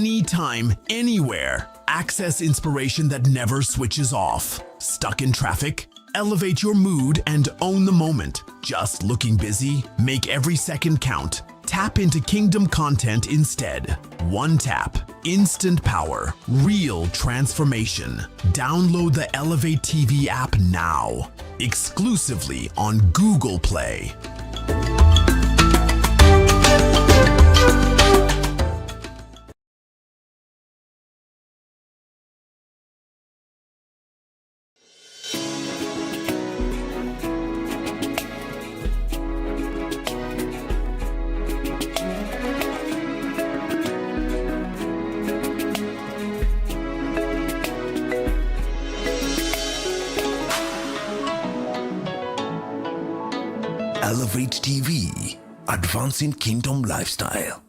anytime, anywhere. Access inspiration that never switches off. Stuck in traffic? Elevate your mood and own the moment. Just looking busy? Make every second count. Tap into Kingdom content instead. One tap, instant power, real transformation. Download the Elevate TV app now, exclusively on Google Play. Elevate TV, advancing kingdom lifestyle.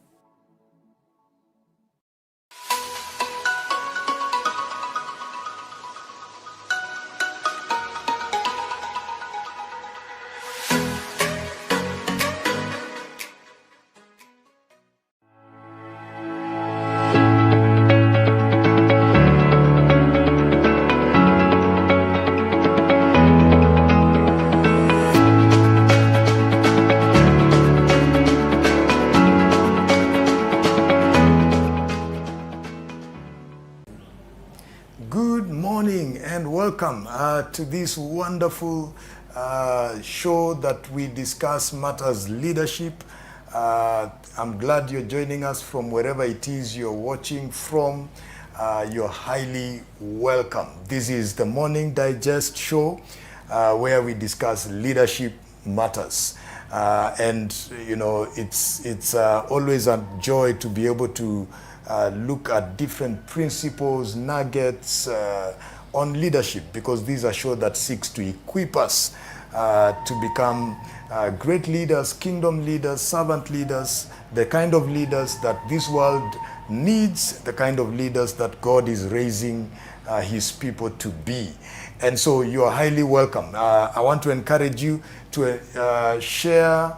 Welcome to this wonderful show that we discuss matters leadership. I'm glad you're joining us from wherever it is you're watching from. You're highly welcome. This is the Morning Digest show where we discuss leadership matters. And you know, it's always a joy to be able to look at different principles, nuggets, on leadership, because these are shows that seeks to equip us to become great leaders, kingdom leaders, servant leaders, the kind of leaders that this world needs, the kind of leaders that God is raising his people to be. And so you are highly welcome. I want to encourage you to share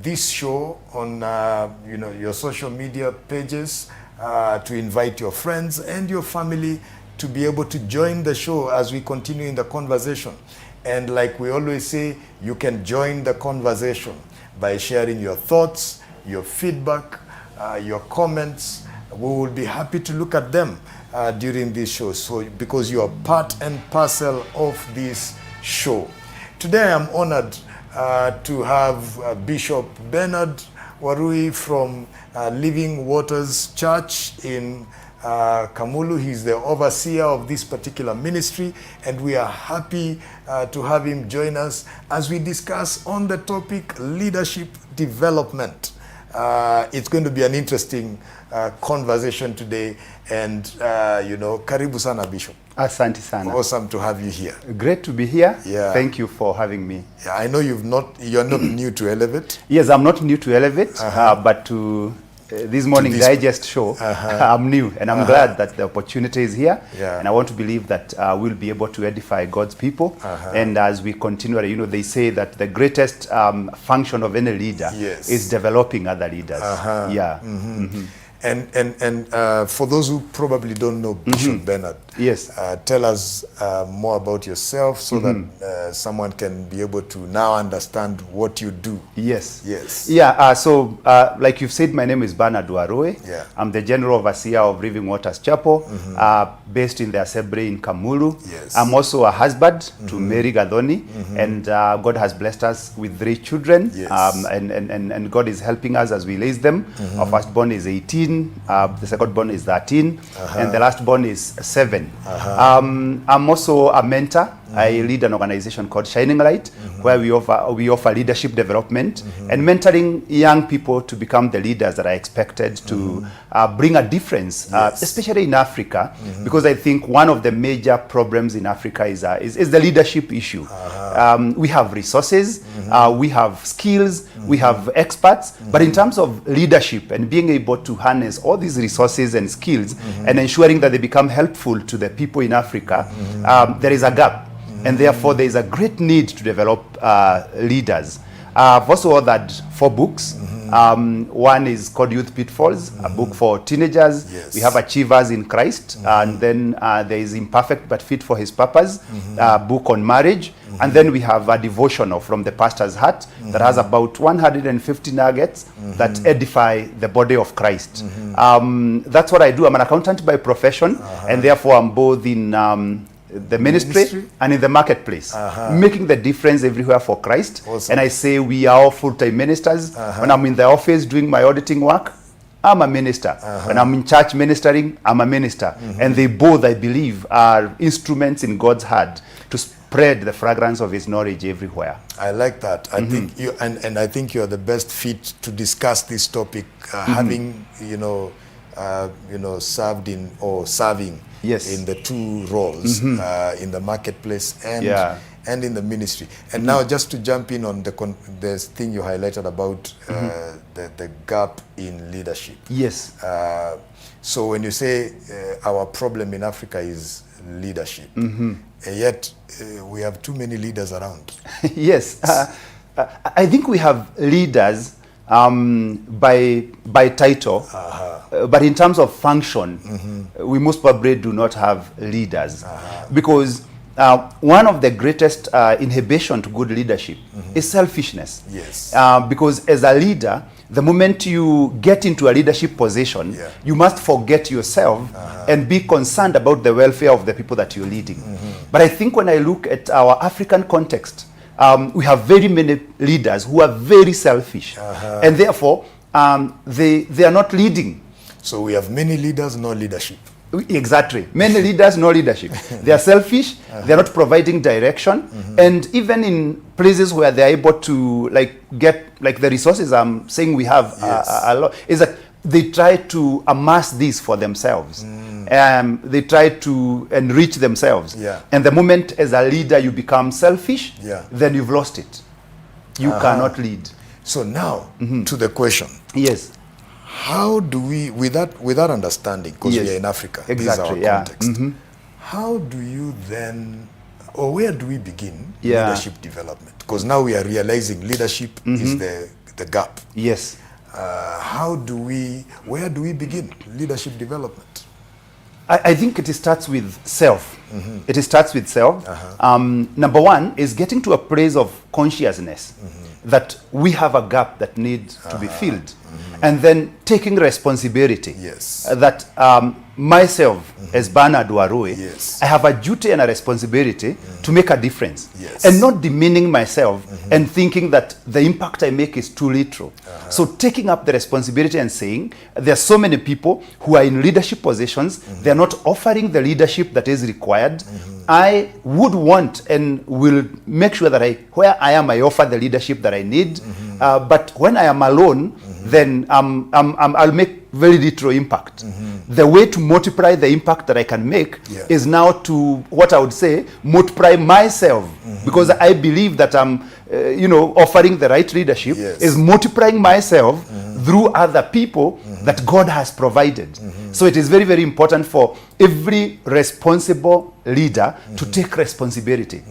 this show on your social media pages, to invite your friends and your family to be able to join the show as we continue in the conversation. And like we always say, you can join the conversation by sharing your thoughts, your feedback, your comments. We will be happy to look at them during this show, so because you are part and parcel of this show. Today I'm honored to have Bishop Bernard Warui from Living Waters Church in Kamulu. He's the overseer of this particular ministry, and we are happy to have him join us as we discuss on the topic leadership development. It's going to be an interesting conversation today, and karibu sana Bishop. Asante sana. Awesome to have you here. Great to be here. Yeah. Thank you for having me. Yeah, I know you're not new to Elevate. Yes, I'm not new to Elevate, but to this Morning Digest show, I'm new, and I'm glad that the opportunity is here. Yeah. And I want to believe that we'll be able to edify God's people. And as we continue, they say that the greatest function of any leader is developing other leaders. Yeah. And for those who probably don't know Bishop Bernard, yes, tell us more about yourself so that someone can be able to now understand what you do. Yes. Yes. Yeah. So, like you've said, my name is Bernard Warui. Yeah. I'm the general overseer of Living Waters Chapel, based in the 𝗟𝗃𝗃 in Kamulu. Yes. I'm also a husband to 𝗟𝗃𝗃𝗦, and God has blessed us with 3 children. Yes. And God is helping us as we raise them. Our firstborn is 18. The second born is 13, and the last born is 7. I'm also a mentor. I lead an organization called Shining Light, where we offer leadership development and mentoring young people to become the leaders that are expected to bring a difference, especially in Africa, because I think one of the major problems in Africa is the leadership issue. We have resources, we have skills, we have experts, but in terms of leadership and being able to harness all these resources and skills and ensuring that they become helpful to the people in Africa, there is a gap. And therefore, there is a great need to develop leaders. I've also authored 4 books. One is called Youth Pitfalls, a book for teenagers. Yes. We have Achievers in Christ, and then there is Imperfect but Fit for His Purpose, a book on marriage. And then we have a devotional from the pastor's heart that has about 150 nuggets that edify the body of Christ. That's what I do. I'm an accountant by profession, and therefore I'm both in the ministry and in the marketplace, making the difference everywhere for Christ. Awesome. And I say we are all full-time ministers. When I'm in the office doing my auditing work, I'm a minister. When I'm in church ministering, I'm a minister. And they both, I believe, are instruments in God's hand to spread the fragrance of His knowledge everywhere. I like that. I think you and I think you are the best fit to discuss this topic, having served in or serving in the two roles, in the marketplace and in the ministry. And now, just to jump in on the thing you highlighted about the gap in leadership. Yes. So when you say our problem in Africa is leadership, yet we have too many leaders around. Yes. I think we have leaders by title, but in terms of function, we most probably do not have leaders, because one of the greatest inhibition to good leadership is selfishness. Yes. Because as a leader, the moment you get into a leadership position, you must forget yourself and be concerned about the welfare of the people that you're leading. But I think when I look at our African context, we have very many leaders who are very selfish, and therefore they are not leading. So we have many leaders, no leadership. Exactly. Many leaders, no leadership. They are selfish, they are not providing direction, and even in places where they are able to get the resources I'm saying we have a lot, is that they try to amass this for themselves. They try to enrich themselves. And the moment as a leader you become selfish, then you've lost it. You cannot lead. So now, to the question. Yes. How do we, with that understanding, because we are in Africa, this is our context, how do you then, or where do we begin leadership development? Because now we are realizing leadership is the gap. Yes. Where do we begin leadership development? I think it starts with self. It starts with self. Number one is getting to a place of consciousness that we have a gap that needs to be filled. And then taking responsibility. That myself, as Bernard Warui, I have a duty and a responsibility to make a difference. And not demeaning myself and thinking that the impact I make is too little. So taking up the responsibility and saying, there are so many people who are in leadership positions, they are not offering the leadership that is required. I would want and will make sure that where I am, I offer the leadership that I need. But when I am alone, then I'll make very little impact. The way to multiply the impact that I can make is now to, what I would say, multiply myself. Because I believe that I'm, offering the right leadership is multiplying myself through other people that God has provided. So it is very, very important for every responsible leader to take responsibility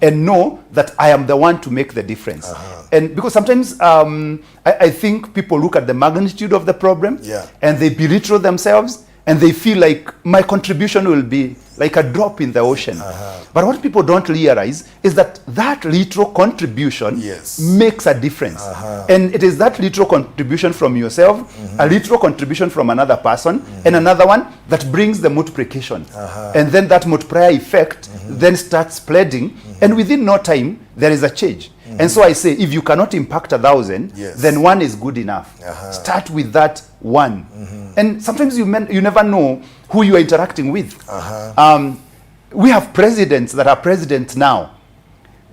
and know that I am the one to make the difference. And because sometimes I think people look at the magnitude of the problem and they belittle themselves and they feel like my contribution will be like a drop in the ocean. But what people don't realize is that that little contribution makes a difference. And it is that little contribution from yourself, a little contribution from another person, and another one that brings the multiplication. And then that multiplier effect then starts spreading, and within no time, there is a change. And so I say, if you cannot impact 1,000, then one is good enough. Start with that one. And sometimes you never know who you are interacting with. We have presidents that are presidents now.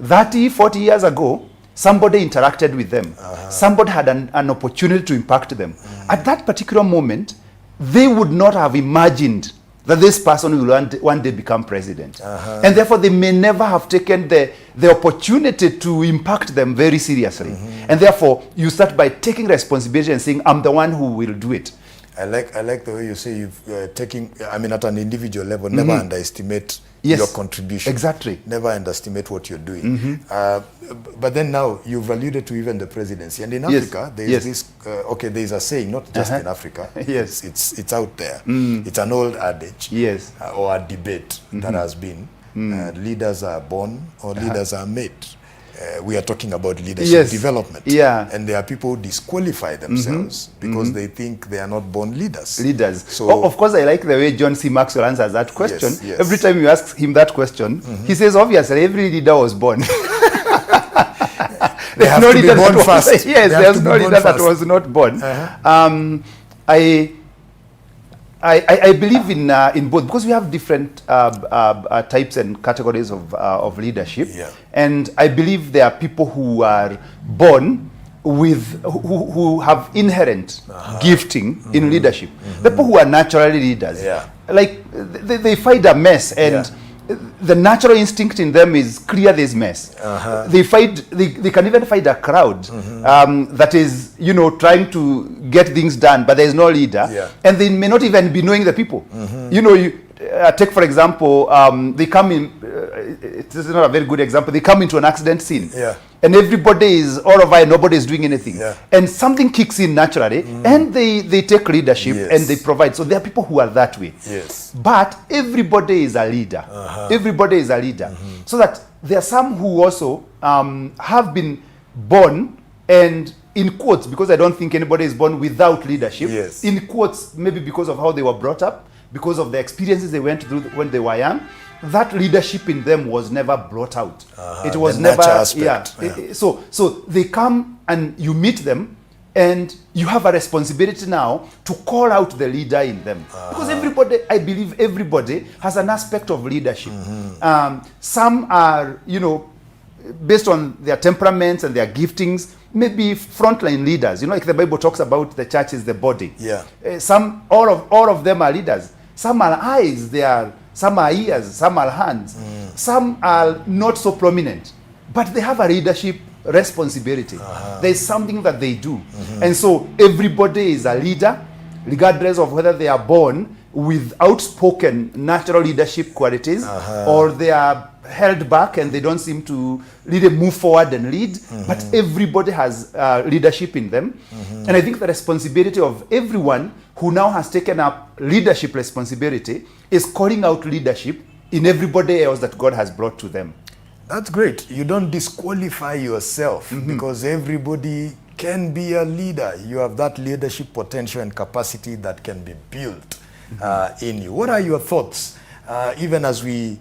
30, 40 years ago, somebody interacted with them. Somebody had an opportunity to impact them. At that particular moment, they would not have imagined that this person will one day become president. And therefore, they may never have taken the opportunity to impact them very seriously. And therefore, you start by taking responsibility and saying, I'm the one who will do it. I like the way you say you've taking. I mean, at an individual level, never underestimate your contribution. Exactly. Never underestimate what you're doing. But then now you've alluded to even the presidency, and in Africa there is this. Okay, there is a saying, not just in Africa. Yes, it's out there. It's an old adage. Yes, or a debate that has been. Leaders are born or leaders are made. We are talking about leadership development. Yeah. And there are people who disqualify themselves because they think they are not born leaders. So, of course, I like the way John C. Maxwell answers that question. Yes. Every time you ask him that question, he says, obviously, every leader was born. They have to be born first. Yes, there's no leader that was not born. I believe in both, because we have different types and categories of leadership, and I believe there are people who are born with who have inherent gifting in leadership. People who are naturally leaders, like they find a mess, and the natural instinct in them is clear this mess. They can even find a crowd that is, trying to get things done, but there is no leader, and they may not even be knowing the people. Take for example, they come in. It is not a very good example. They come into an accident scene, and everybody is all over, and nobody is doing anything, and something kicks in naturally, and they take leadership and they provide. So there are people who are that way. But everybody is a leader. Everybody is a leader. So that there are some who also have been born, and in quotes, because I don't think anybody is born without leadership. In quotes, maybe because of how they were brought up, because of the experiences they went through when they were young, that leadership in them was never brought out. It was never, So they come and you meet them, and you have a responsibility now to call out the leader in them. Because everybody, I believe everybody has an aspect of leadership. Some are, based on their temperaments and their giftings, maybe frontline leaders. Like the Bible talks about, the church is the body. All of them are leaders. Some are eyes, some are ears, some are hands. Some are not so prominent, but they have a leadership responsibility. There's something that they do. And so everybody is a leader, regardless of whether they are born with outspoken natural leadership qualities or they are held back and they don't seem to really move forward and lead. But everybody has leadership in them. And I think the responsibility of everyone who now has taken up leadership responsibility is calling out leadership in everybody else that God has brought to them. That's great. You don't disqualify yourself because everybody can be a leader. You have that leadership potential and capacity that can be built in you. What are your thoughts, even as we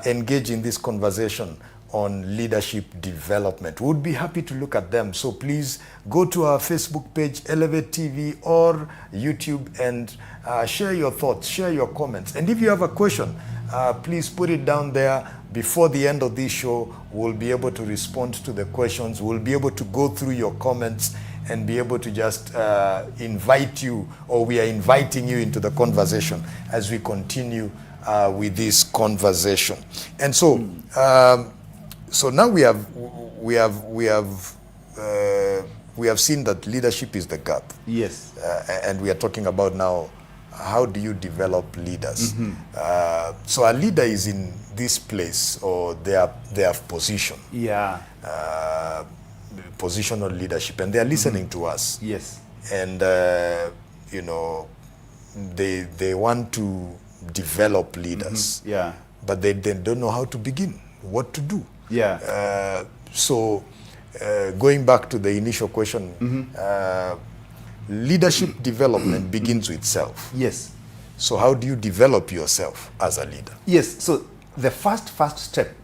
engage in this conversation on leadership development? We'd be happy to look at them. So please go to our Facebook page, Elevate TV, or YouTube, and share your thoughts, share your comments. And if you have a question, please put it down there. Before the end of this show, we'll be able to respond to the questions. We'll be able to go through your comments and be able to just invite you, or we are inviting you into the conversation as we continue with this conversation. And so, so now we have seen that leadership is the gap. Yes. And we are talking about now, how do you develop leaders? So a leader is in this place, or they have position. Positional leadership, and they are listening to us. Yes. And they want to develop leaders. But they don't know how to begin, what to do. So going back to the initial question, leadership development begins with self. Yes. So how do you develop yourself as a leader? Yes. So the first step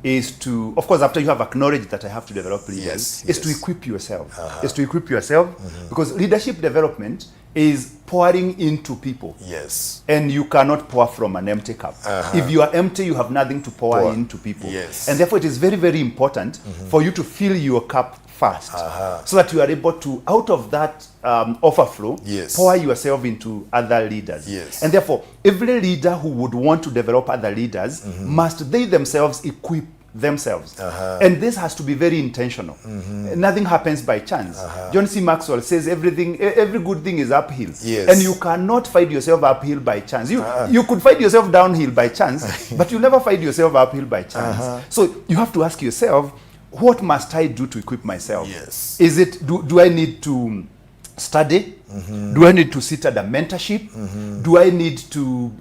is to, of course, after you have acknowledged that I have to develop leaders, is to equip yourself. Is to equip yourself, because leadership development is pouring into people. Yes. And you cannot pour from an empty cup. If you are empty, you have nothing to pour into people. Yes. And therefore, it is very, very important for you to fill your cup first, so that you are able to, out of that overflow, pour yourself into other leaders. And therefore, every leader who would want to develop other leaders must they themselves equip themselves. And this has to be very intentional. Nothing happens by chance. John C. Maxwell says every good thing is uphill. Yes. And you cannot find yourself uphill by chance. You could find yourself downhill by chance, but you'll never find yourself uphill by chance. So you have to ask yourself, what must I do to equip myself? Yes. Is it, do I need to study? Do I need to sit at a mentorship? Do I need to,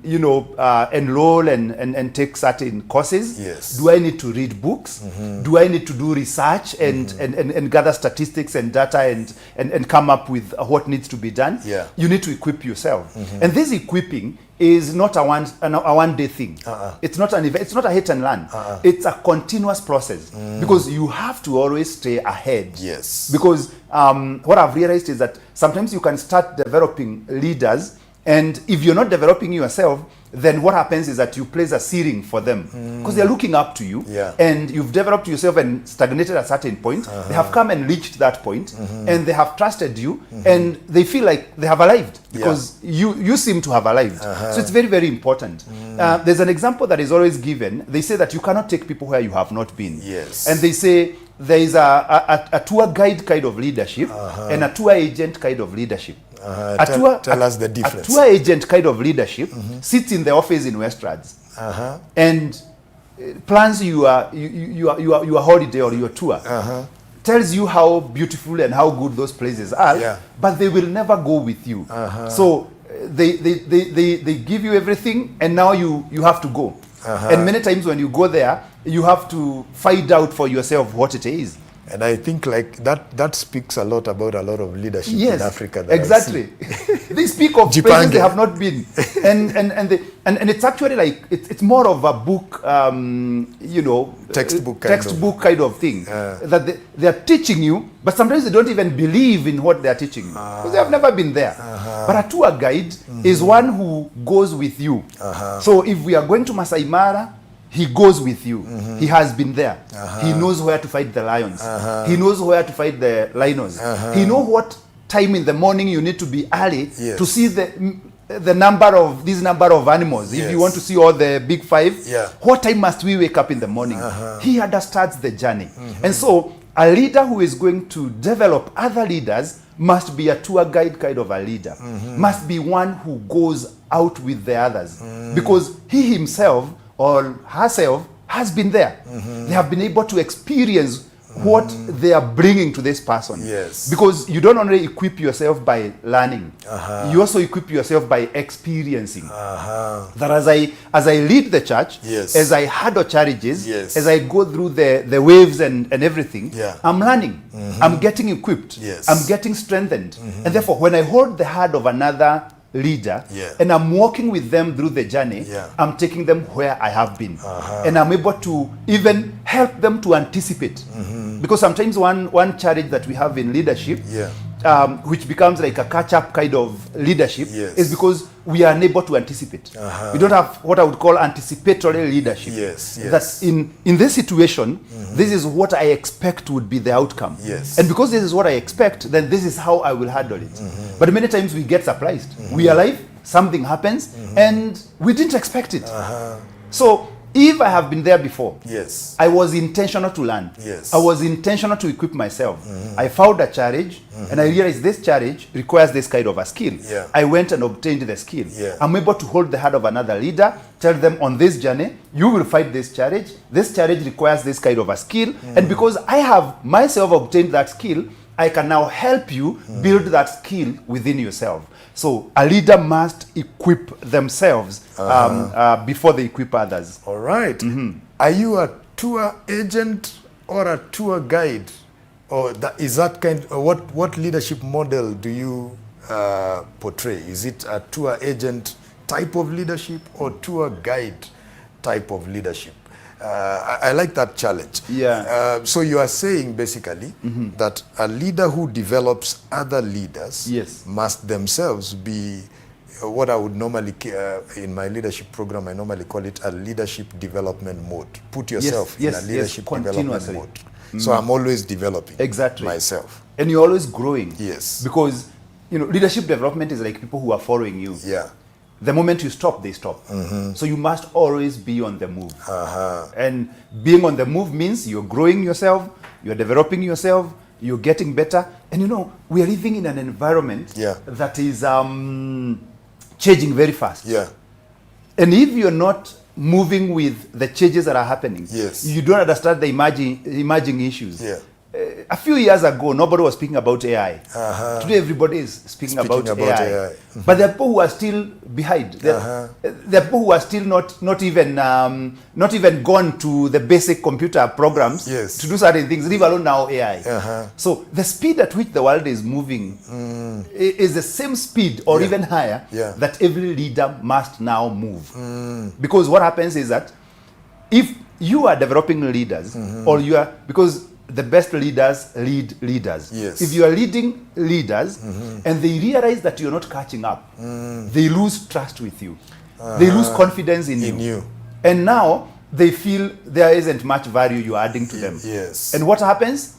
enroll and take certain courses? Yes. Do I need to read books? Do I need to do research and gather statistics and data and come up with what needs to be done? Yeah. You need to equip yourself. And this equipping is not a one-day thing. It's not an event. It's not a hit and learn. It's a continuous process because you have to always stay ahead. Yes. Because what I've realized is that sometimes you can start developing leaders, and if you're not developing yourself, then what happens is that you place a ceiling for them because they're looking up to you, and you've developed yourself and stagnated at a certain point. They have come and reached that point, and they have trusted you, and they feel like they have arrived because you seem to have arrived. So it's very, very important. There's an example that is always given. They say that you cannot take people where you have not been. Yes. And they say there is a tour guide kind of leadership and a tour agent kind of leadership. Tell us the difference. A tour agent kind of leadership sits in the office in 𝗏𝗧𝗏𝗏 and plans your holiday or your tour. Tells you how beautiful and how good those places are, but they will never go with you. So they give you everything, and now you have to go. And many times when you go there, you have to find out for yourself what it is. And I think like that speaks a lot about a lot of leadership in Africa. That Exactly. They speak of places they have not been, and it's actually like it's more of a book, textbook kind of thing that they are teaching you, but sometimes they don't even believe in what they are teaching you because they have never been there. But a tour guide is one who goes with you. So if we are going to Masai Mara, he goes with you. He has been there. He knows where to fight the lions. He knows where to fight the rhinos. He knows what time in the morning you need to be early to see the number of animals. If you want to see all the big five, what time must we wake up in the morning? He understands the journey. And so a leader who is going to develop other leaders must be a tour guide kind of a leader. Must be one who goes out with the others because he himself or herself has been there. They have been able to experience what they are bringing to this person. Yes. Because you don't only equip yourself by learning, you also equip yourself by experiencing. That as I lead the church, as I handle challenges, as I go through the waves and everything, I'm learning. I'm getting equipped. I'm getting strengthened. And therefore, when I hold the hand of another leader and I'm walking with them through the journey, I'm taking them where I have been, and I'm able to even help them to anticipate, because sometimes one challenge that we have in leadership, which becomes like a catch-up kind of leadership, is because we are unable to anticipate. We don't have what I would call anticipatory leadership. That in this situation, this is what I expect would be the outcome. And because this is what I expect, then this is how I will handle it. But many times we get surprised. We are alive, something happens, and we didn't expect it. So if I have been there before, I was intentional to learn. I was intentional to equip myself. I found a challenge, and I realized this challenge requires this kind of a skill. I went and obtained the skill. I'm able to hold the hand of another leader, tell them on this journey, you will fight this challenge. This challenge requires this kind of a skill. And because I have myself obtained that skill, I can now help you build that skill within yourself. So a leader must equip themselves before they equip others. All right. Are you a tour agent or a tour guide? Or is that kind? What leadership model do you portray? Is it a tour agent type of leadership or tour guide type of leadership? I like that challenge. So you are saying basically that a leader who develops other leaders must themselves be what I would normally, in my leadership program, I normally call it a leadership development mode. Put yourself in a leadership development mode. So I'm always developing myself. And you're always growing. Yes. Because, leadership development is like people who are following you. The moment you stop, they stop. So you must always be on the move. And being on the move means you're growing yourself, you're developing yourself, you're getting better. And you know, we are living in an environment that is changing very fast. And if you're not moving with the changes that are happening, you don't understand the emerging issues. A few years ago, nobody was speaking about AI. Today, everybody is speaking about AI. But there are people who are still behind. There are people who are still not even gone to the basic computer programs to do certain things, leave alone now AI. So the speed at which the world is moving is the same speed or even higher that every leader must now move. Because what happens is that if you are developing leaders, or you are, because the best leaders lead leaders. If you are leading leaders and they realize that you're not catching up, they lose trust with you. They lose confidence in you. And now they feel there isn't much value you're adding to them. And what happens?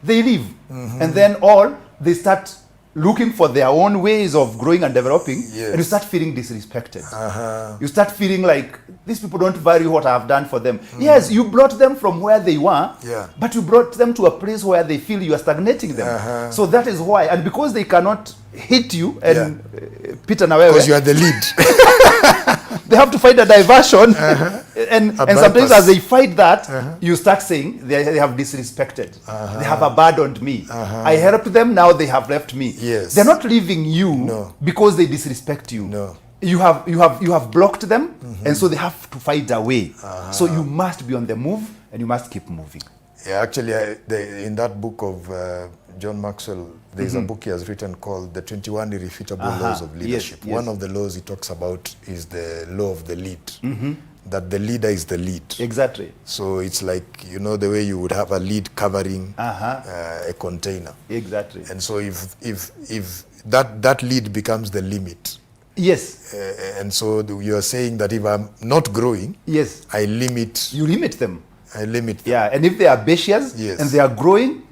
They leave. And then they start looking for their own ways of growing and developing, and you start feeling disrespected. You start feeling like these people don't value what I have done for them. Yes, you brought them from where they were, but you brought them to a place where they feel you are stagnating them. So that is why, and because they cannot hit you and Peter Nawewe, because you are the lead. they have to find a diversion. And sometimes as they fight that, you start saying they have disrespected. They have abandoned me. I helped them, now they have left me. They're not leaving you because they disrespect you. You have blocked them, and so they have to find a way. So you must be on the move, and you must keep moving. Actually, in that book of John Maxwell, there's a book he has written called The 21 Irrefutable Laws of Leadership. One of the laws he talks about is the law of the lead. That the leader is the lead. Exactly. So it's like, you know, the way you would have a lead covering a container. Exactly. And so if that lead becomes the limit. And so you're saying that if I'm not growing, I limit. You limit them. I limit them. And if they are ambitious and they are growing,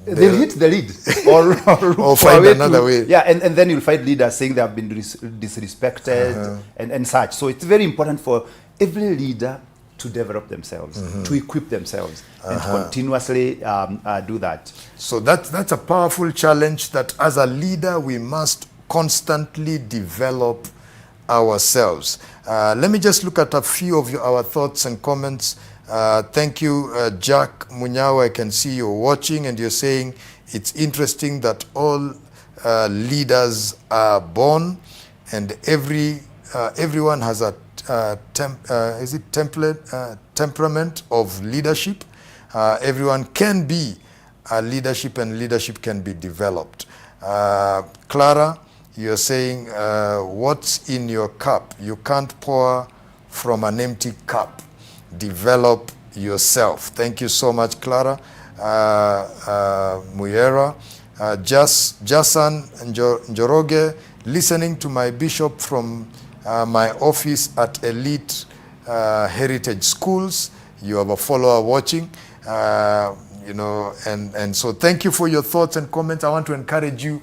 they'll hit the lead or find another way. And then you'll find leaders saying they have been disrespected and such. So it's very important for every leader to develop themselves, to equip themselves, and to continuously do that. So that's a powerful challenge that as a leader we must constantly develop ourselves. Let me just look at a few of our thoughts and comments. Thank you, Jack Munyawa. I can see you're watching and you're saying it's interesting that all leaders are born and everyone has a temperament of leadership. Everyone can be a leadership and leadership can be developed. Clara, you're saying what's in your cup? You can't pour from an empty cup. Develop yourself. Thank you so much, Clara. Muyera, Jason Njoroge, listening to my bishop from my office at Elite Heritage Schools. You have a follower watching, you know, and so thank you for your thoughts and comments. I want to encourage you,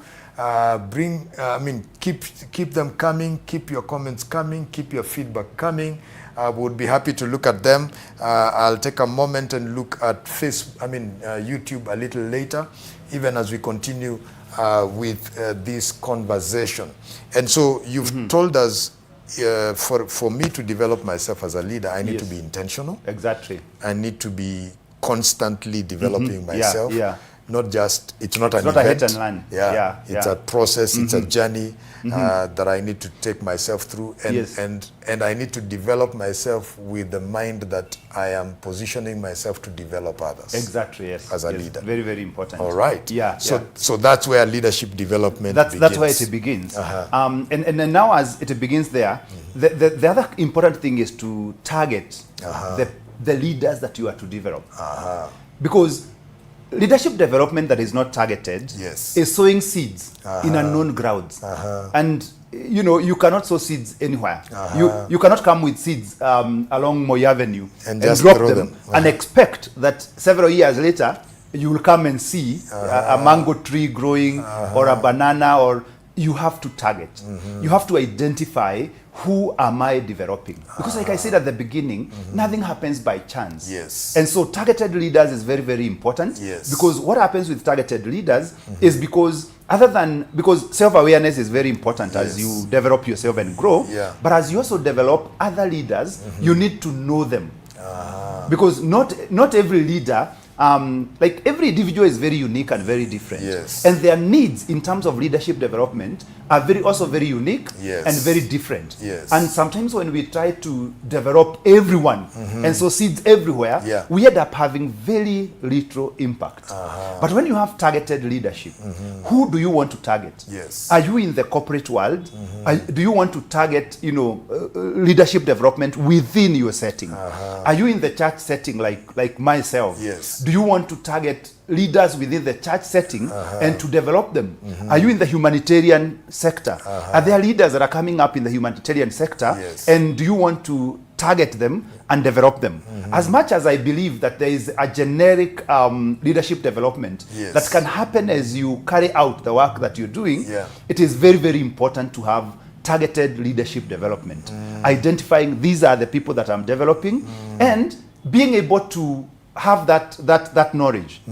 keep them coming, keep your comments coming, keep your feedback coming. I would be happy to look at them. I'll take a moment and look at YouTube a little later, even as we continue with this conversation. And so you've told us, for me to develop myself as a leader, I need to be intentional. Exactly. I need to be constantly developing myself. Not just, it's not an event. A hit and run. It's a process, it's a journey that I need to take myself through, and I need to develop myself with the mind that I am positioning myself to develop others. Exactly, as a leader. Very, very important. All right. So that's where leadership development begins. That's where it begins. And now as it begins there, the other important thing is to target the leaders that you are to develop. Because leadership development that is not targeted is sowing seeds in unknown grounds. And you know, you cannot sow seeds anywhere. You cannot come with seeds along Moi Avenue and just drop them and expect that several years later you will come and see a mango tree growing or a banana, or you have to target. You have to identify who am I developing. Because like I said at the beginning, nothing happens by chance. Yes. And so targeted leaders is very, very important. Yes. Because what happens with targeted leaders is because because self-awareness is very important as you develop yourself and grow. Yeah. But as you also develop other leaders, you need to know them. Because not every leader, like every individual is very unique and very different. Yes. And their needs in terms of leadership development are also very unique Yes. and very different. Yes. And sometimes when we try to develop everyone and sow seeds everywhere, we end up having very little impact. But when you have targeted leadership, who do you want to target? Yes. Are you in the corporate world? Do you want to target, leadership development within your setting? Are you in the church setting like myself? Yes. Do you want to target leaders within the church setting and to develop them? Are you in the humanitarian sector? Are there leaders that are coming up in the humanitarian sector? Yes. And do you want to target them and develop them? As much as I believe that there is a generic leadership development that can happen as you carry out the work that you're doing, it is very, very important to have targeted leadership development. Identifying these are the people that I'm developing and being able to have that knowledge.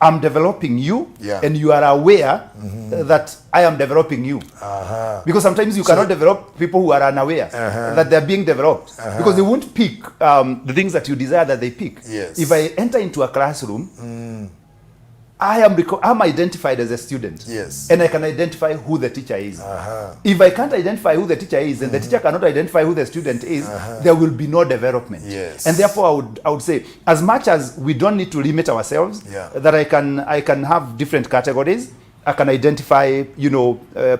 I'm developing you, and you are aware that I am developing you. Because sometimes you cannot develop people who are unaware that they're being developed. Because they won't pick the things that you desire that they pick. Yes. If I enter into a classroom, I'm identified as a student. Yes. And I can identify who the teacher is. If I can't identify who the teacher is and the teacher cannot identify who the student is, there will be no development. Yes. And therefore I would say, as much as we don't need to limit ourselves, that I can have different categories. I can identify,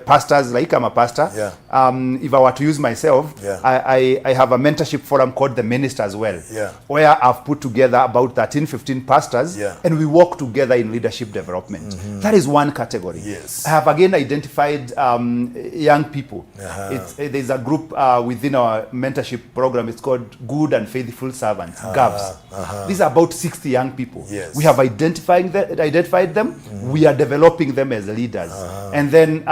pastors, like I'm a pastor. If I were to use myself, I have a mentorship forum called the Minister as well, where I've put together about 13, 15 pastors, and we work together in leadership development. That is one category. Yes. I have again identified young people. There's a group within our mentorship program. It's called Good and Faithful Servants, GAVs. These are about 60 young people. Yes. We have identified them. We are developing them as leaders. And then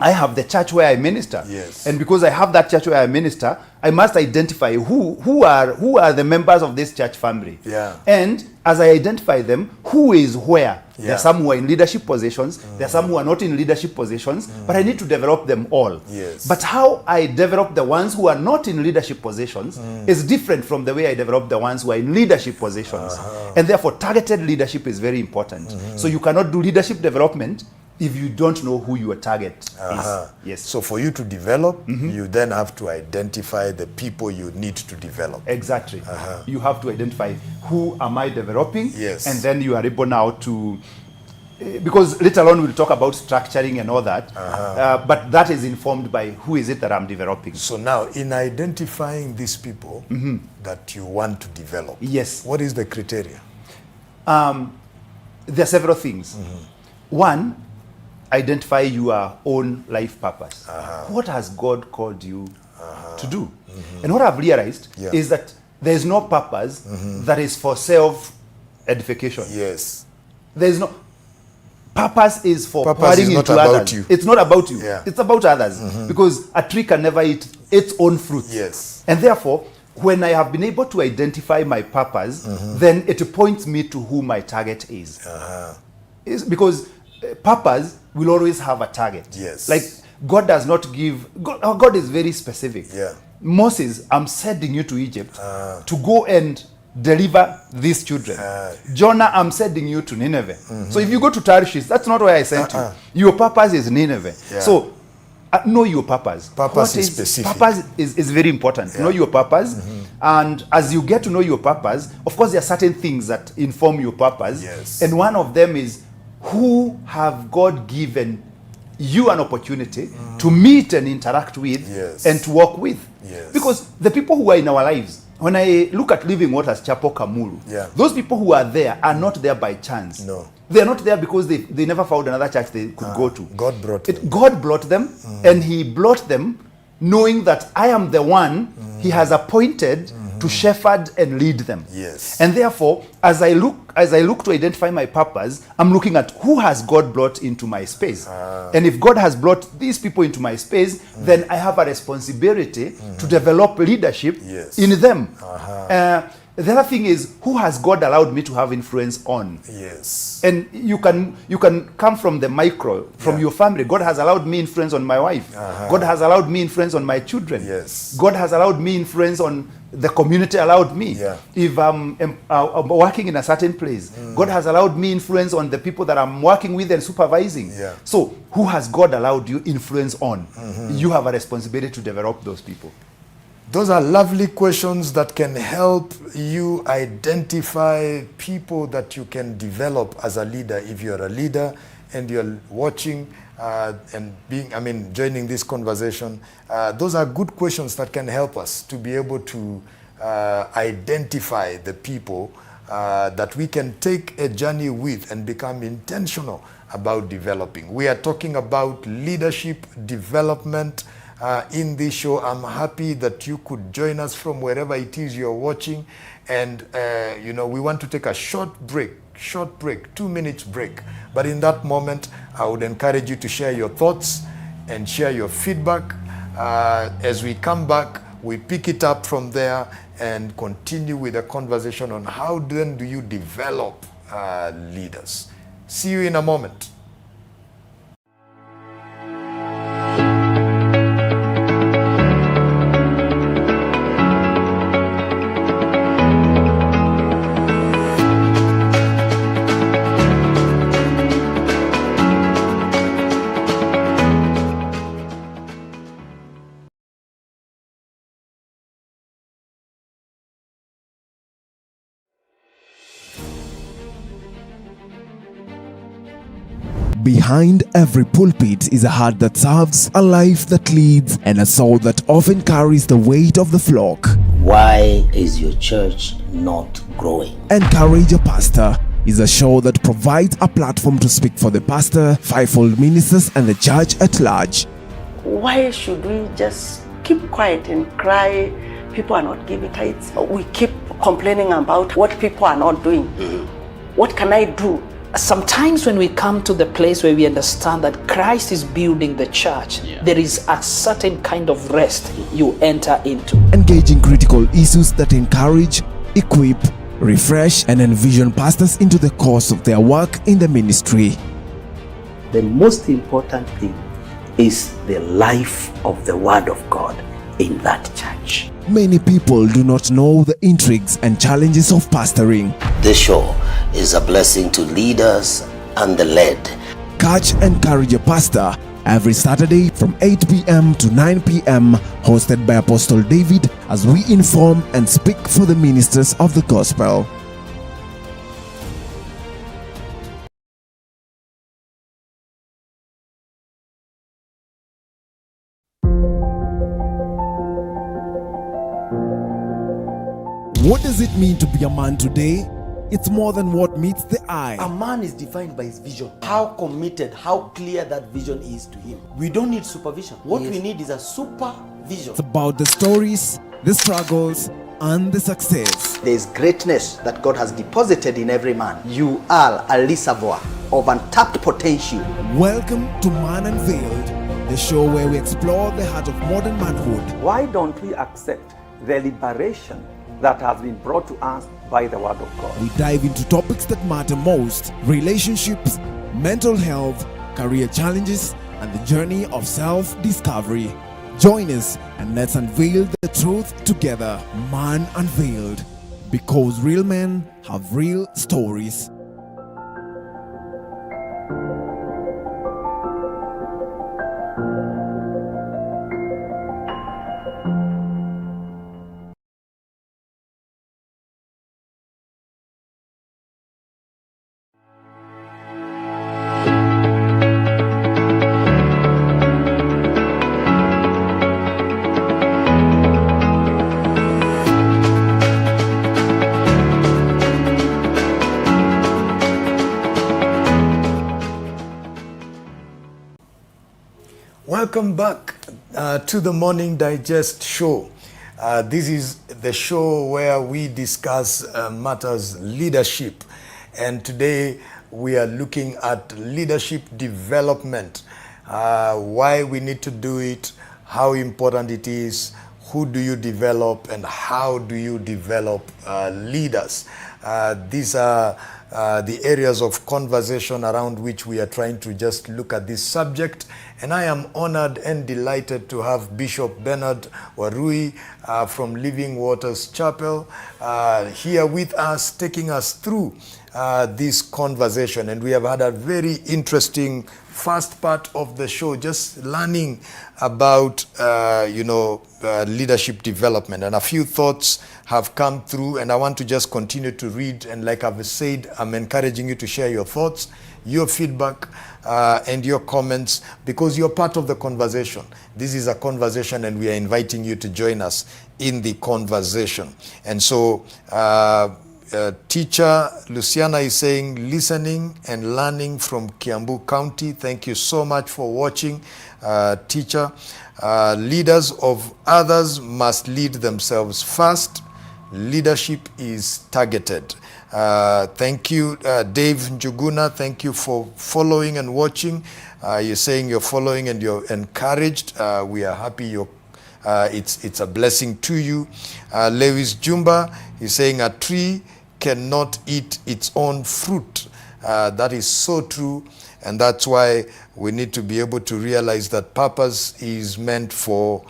I have the church where I minister. Yes. And because I have that church where I minister, I must identify who are the members of this church family. And as I identify them, who is where. There are some who are in leadership positions, there are some who are not in leadership positions, but I need to develop them all. Yes. But how I develop the ones who are not in leadership positions is different from the way I develop the ones who are in leadership positions. And therefore, targeted leadership is very important. So you cannot do leadership development if you don't know who your target is. Yes. So for you to develop, you then have to identify the people you need to develop. Exactly. You have to identify who am I developing, Yes. and then you are able now to, because later on we'll talk about structuring and all that, but that is informed by who is it that I'm developing. So now, in identifying these people that you want to develop, Yes. what is the criteria? There are several things. One, identify your own life purpose. What has God called you to do? And what I've realized is that there is no purpose that is for self-edification. Yes. There is no purpose is for Purpose pouring is not into about others. you. It's not about you. Yeah. It's about others. Because a tree can never eat its own fruit. Yes. And therefore, when I have been able to identify my purpose, then it points me to who my target is. It's because purpose will always have a target. Yes. Like God does not give, God is very specific. Moses, I'm sending you to Egypt to go and deliver these children. Jonah, I'm sending you to Nineveh. So if you go to Tarshish, that's not where I sent you. Your purpose is Nineveh. So know your purpose. Purpose is specific. Purpose is very important. Know your purpose. And as you get to know your purpose, of course, there are certain things that inform your purpose. Yes. And one of them is, who have God given you an opportunity to meet and interact with and to work with? Because the people who are in our lives, when I look at Living Waters Chapel Kamulu, those people who are there are not there by chance. No. They are not there because they never found another church they could go to. God brought them. God brought them, and He brought them knowing that I am the one He has appointed to shepherd and lead them. Yes. And therefore, as I look to identify my purpose, I'm looking at who has God brought into my space. And if God has brought these people into my space, then I have a responsibility to develop leadership in them. The other thing is, who has God allowed me to have influence on? Yes. And you can come from the micro, from your family. God has allowed me influence on my wife. God has allowed me influence on my children. Yes. God has allowed me influence on the community allowed me. If I'm working in a certain place, God has allowed me influence on the people that I'm working with and supervising. So who has God allowed you influence on? You have a responsibility to develop those people. Those are lovely questions that can help you identify people that you can develop as a leader. If you're a leader and you're watching and joining this conversation, those are good questions that can help us to be able to identify the people that we can take a journey with and become intentional about developing. We are talking about leadership development in this show. I'm happy that you could join us from wherever it is you're watching. And, we want to take a short break, 2 minutes break. But in that moment, I would encourage you to share your thoughts and share your feedback. As we come back, we pick it up from there and continue with a conversation on how then do you develop leaders. See you in a moment. Behind every pulpit is a heart that serves, a life that leads, and a soul that often carries the weight of the flock. Why is your church not growing? Encourage a Pastor is a show that provides a platform to speak for the pastor, fivefold ministers, and the church at large. Why should we just keep quiet and cry people are not giving tithes? We keep complaining about what people are not doing. What can I do? Sometimes when we come to the place where we understand that Christ is building the church, there is a certain kind of rest you enter into. Engaging critical issues that encourage, equip, refresh, and envision pastors into the course of their work in the ministry. The most important thing is the life of the Word of God in that church. Many people do not know the intrigues and challenges of pastoring. This show is a blessing to leaders and the led. Catch Encourage a Pastor every Saturday from 8 p.m. to 9 p.m. hosted by Apostle David as we inform and speak for the ministers of the gospel. What does it mean to be a man today? It's more than what meets the eye. A man is defined by his vision. How committed, how clear that vision is to him. We don't need supervision. What we need is a supervision. It's about the stories, the struggles, and the success. There is greatness that God has deposited in every man. You are a reservoir of untapped potential. Welcome to Man Unveiled, the show where we explore the heart of modern manhood. Why don't we accept the liberation that has been brought to us by the Word of God? We dive into topics that matter most: relationships, mental health, career challenges, and the journey of self-discovery. Join us and let's unveil the truth together. Man Unveiled, because real men have real stories. Welcome back to the Morning Digest show. This is the show where we discuss matters leadership. And today we are looking at leadership development, why we need to do it, how important it is, who do you develop, and how do you develop leaders. These are the areas of conversation around which we are trying to just look at this subject. And I am honored and delighted to have Bishop Bernard Warui from Living Waters Chapel here with us, taking us through this conversation. And we have had a very interesting first part of the show, just learning about, leadership development. And a few thoughts have come through, and I want to just continue to read. And like I've said, I'm encouraging you to share your thoughts, your feedback, and your comments, because you're part of the conversation. This is a conversation, and we are inviting you to join us in the conversation. And so, teacher Luciana is saying, listening and learning from Kiambu County. Thank you so much for watching, teacher. Leaders of others must lead themselves first. Leadership is targeted. Thank you, Dave Njuguna. Thank you for following and watching. You're saying you're following and you're encouraged. We are happy it's a blessing to you. Lewis Jumba is saying a tree cannot eat its own fruit. That is so true, and that's why we need to be able to realize that purpose is meant for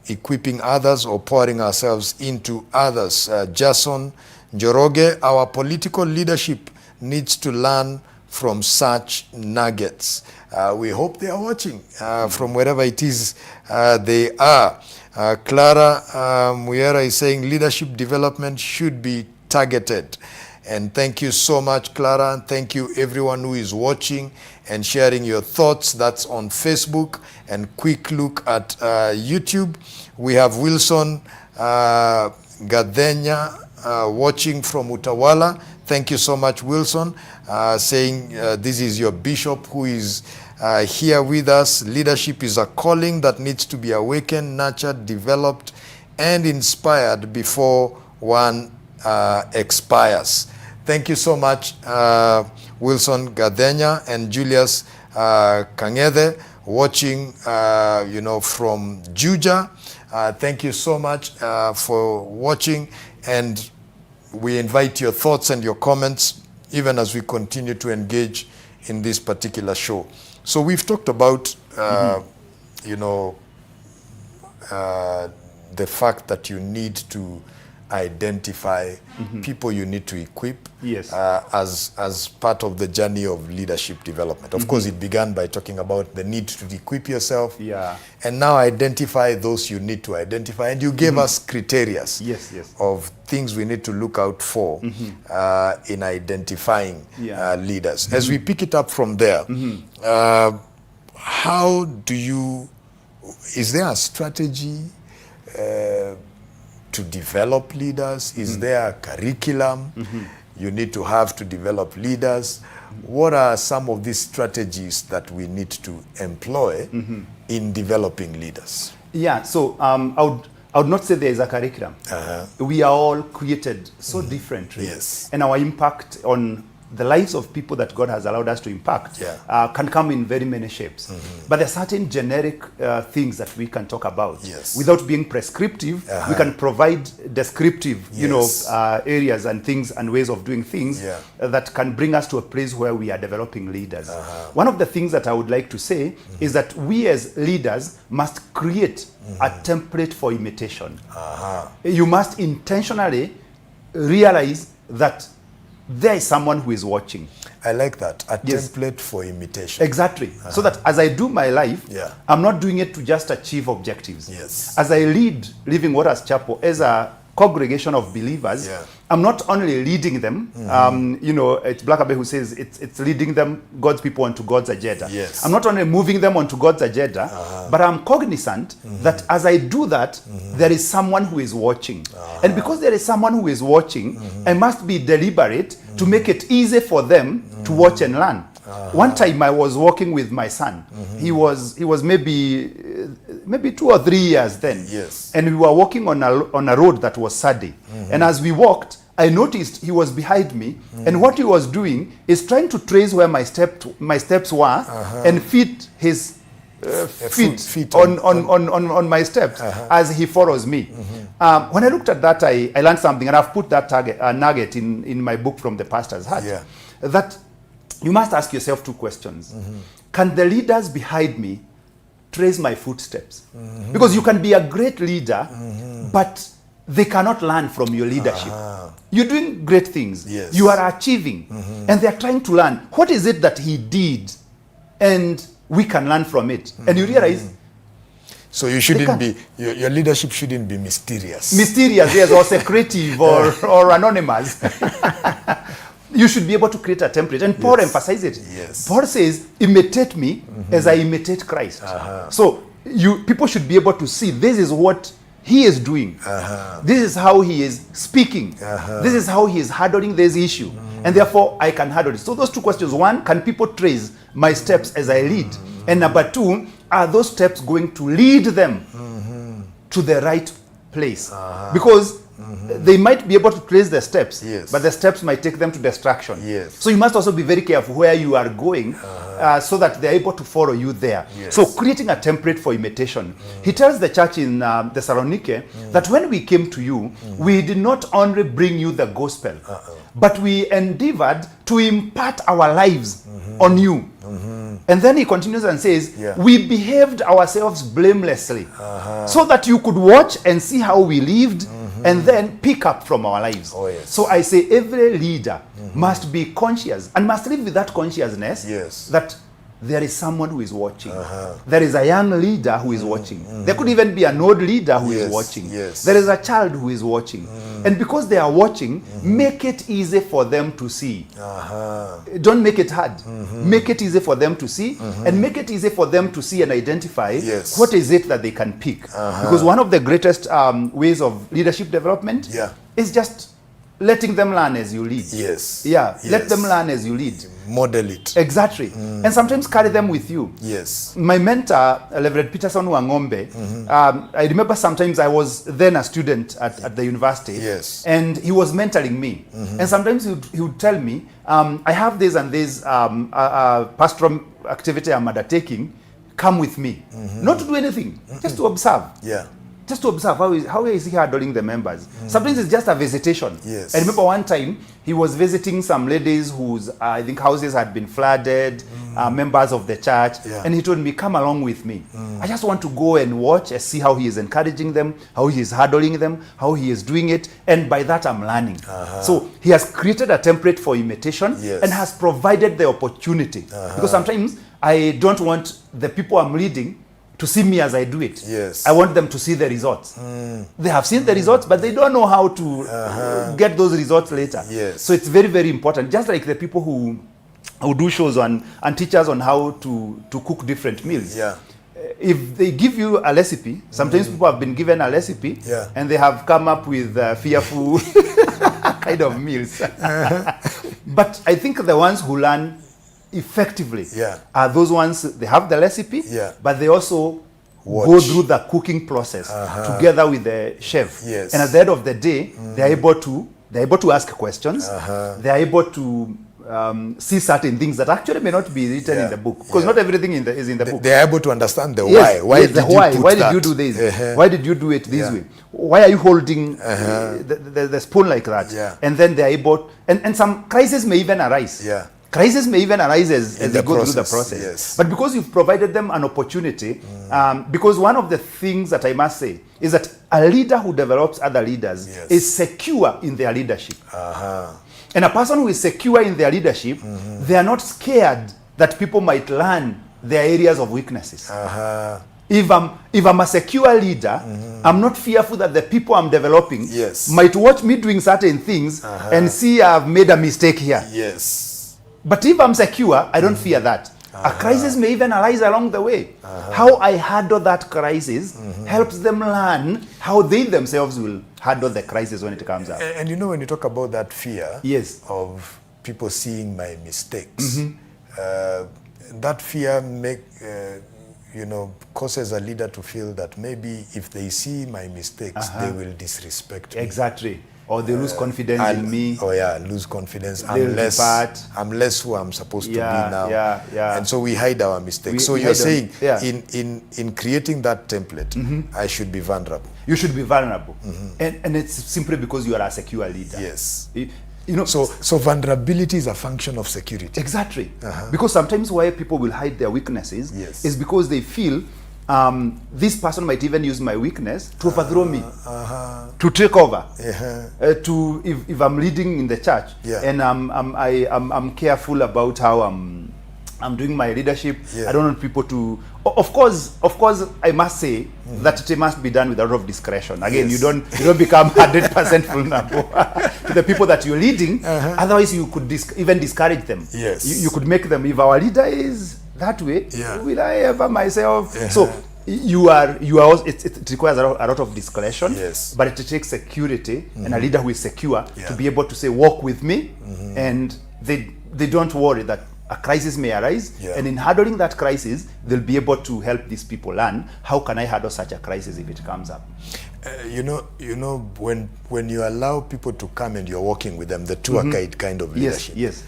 equipping others or pouring ourselves into others. Jason Njoroge, our political leadership needs to learn from such nuggets. We hope they are watching from wherever it is they are. Clara Muyera is saying leadership development should be targeted. And thank you so much, Clara. And thank you everyone who is watching and sharing your thoughts. That's on Facebook. And quick look at YouTube. We have Wilson Gadenya watching from Utawala. Thank you so much, Wilson, saying this is your bishop who is here with us. Leadership is a calling that needs to be awakened, nurtured, developed, and inspired before one expires. Thank you so much, Wilson Gadenya and Julius 𝗂𝗓𝗄𝗃 watching, from Juja. Thank you so much for watching, and we invite your thoughts and your comments even as we continue to engage in this particular show. So we've talked about, the fact that you need to identify people you need to equip as part of the journey of leadership development. Of course, it began by talking about the need to equip yourself, and now identify those you need to identify. And you gave us criteria of things we need to look out for in identifying leaders. As we pick it up from there, how do you, is there a strategy to develop leaders? Is there a curriculum you need to have to develop leaders? What are some of these strategies that we need to employ in developing leaders? Yeah, so I would not say there is a curriculum. We are all created so differently. And our impact on the lives of people that God has allowed us to impact can come in very many shapes. But there are certain generic things that we can talk about. Without being prescriptive, we can provide descriptive, areas and things and ways of doing things that can bring us to a place where we are developing leaders. One of the things that I would like to say is that we as leaders must create a template for imitation. You must intentionally realize that there is someone who is watching. I like that. A template for imitation. Exactly. So that as I do my life, I'm not doing it to just achieve objectives. As I lead Living Waters Chapel as a congregation of believers, I'm not only leading them, it's 𝗏𝗏𝗃𝗏 who says it's leading them, God's people, onto God's agenda. I'm not only moving them onto God's agenda, but I'm cognizant that as I do that, there is someone who is watching. And because there is someone who is watching, I must be deliberate to make it easy for them to watch and learn. One time I was walking with my son. He was maybe maybe 2 or 3 years then. Yes. And we were walking on a road that was Sunday. And as we walked, I noticed he was behind me, and what he was doing is trying to trace where my steps were and fit his feet on my steps as he follows me. When I looked at that, I learned something, and I've put that nugget in my book From the Pastor's Heart. Yeah. That you must ask yourself 2 questions. Can the leaders behind me trace my footsteps? Because you can be a great leader, but they cannot learn from your leadership. You're doing great things. Yes. You are achieving. And they're trying to learn. What is it that he did? And we can learn from it. And you realize... So you shouldn't be, your leadership shouldn't be mysterious. Mysterious, yes, or secretive or anonymous. You should be able to create a template. And Paul emphasizes it. Yes. Paul says, imitate me as I imitate Christ. So people should be able to see this is what he is doing. This is how he is speaking. This is how he is handling this issue. And therefore, I can handle it. So those 2 questions. 1, can people trace my steps as I lead? And number 2, are those steps going to lead them to the right place? Because they might be able to trace the steps, but the steps might take them to destruction. So you must also be very careful where you are going so that they're able to follow you there. So creating a template for imitation. He tells the church in Thessaloniki that when we came to you, we did not only bring you the gospel, but we endeavored to impart our lives on you. And then he continues and says, we behaved ourselves blamelessly so that you could watch and see how we lived and then pick up from our lives. So I say every leader must be conscious and must live with that consciousness that there is someone who is watching. There is a young leader who is watching. There could even be an old leader who is watching. There is a child who is watching. And because they are watching, make it easy for them to see. Don't make it hard. Make it easy for them to see, and make it easy for them to see and identify what is it that they can pick. Because one of the greatest ways of leadership development is just letting them learn as you lead. Let them learn as you lead. Model it. Exactly. And sometimes carry them with you. My mentor, Reverend 𝗏𝗏𝗏𝗏, I remember sometimes I was then a student at the university, and he was mentoring me. And sometimes he would tell me, I have this and this pastoral activity I'm undertaking, come with me. Not to do anything, just to observe. Just to observe how is he handling the members. Sometimes it's just a visitation. I remember one time he was visiting some ladies whose I think houses had been flooded, members of the church, and he told me, come along with me. I just want to go and watch and see how he is encouraging them, how he is handling them, how he is doing it, and by that I'm learning. So he has created a template for imitation and has provided the opportunity. Because sometimes I don't want the people I'm leading to see me as I do it. I want them to see the results. They have seen the results, but they don't know how to get those results later. So it's very, very important. Just like the people who do shows and teach us on how to cook different meals. If they give you a recipe, sometimes people have been given a recipe and they have come up with fearful kind of meals. But I think the ones who learn effectively are those ones, they have the recipe, but they also go through the cooking process together with the chef. And at the end of the day, they're able to ask questions. They're able to see certain things that actually may not be written in the book, because not everything is in the book. They're able to understand the why. Why did you do this? Why did you do it this way? Why are you holding the spoon like that? And then they're able, and some crises may even arise. Crises may even arise as they go through the process. But because you've provided them an opportunity, because one of the things that I must say is that a leader who develops other leaders is secure in their leadership. And a person who is secure in their leadership, they are not scared that people might learn their areas of weaknesses. If I'm a secure leader, I'm not fearful that the people I'm developing might watch me doing certain things and see I've made a mistake here. But if I'm secure, I don't fear that. A crisis may even arise along the way. How I handle that crisis helps them learn how they themselves will handle the crisis when it comes up. And you know, when you talk about that fear of people seeing my mistakes, that fear causes a leader to feel that maybe if they see my mistakes, they will disrespect me. Exactly. Or they lose confidence in me. Oh yeah, lose confidence. They'll depart. I'm less who I'm supposed to be now. Yeah. And so we hide our mistakes. So you're saying in creating that template, I should be vulnerable. You should be vulnerable. And it's simply because you are a secure leader. Yes. So vulnerability is a function of security. Exactly. Because sometimes why people will hide their weaknesses is because they feel this person might even use my weakness to overthrow me, to take over, to if I'm leading in the church and I'm careful about how I'm doing my leadership. I don't want people to. Of course, I must say that it must be done with a lot of discretion. Again, you don't become 100% vulnerable to the people that you're leading. Otherwise, you could even discourage them. Yes, you could make them. If our leader is that way, will I ever myself? So you are also, it requires a lot of discretion. Yes, but it takes security and a leader who is secure to be able to say, walk with me, and they don't worry that a crisis may arise, and in handling that crisis, they'll be able to help these people learn how can I handle such a crisis if it comes up. When you allow people to come and you're working with them, the 𝗂𝗏𝗃𝗏𝗃 kind of leadership. Yes.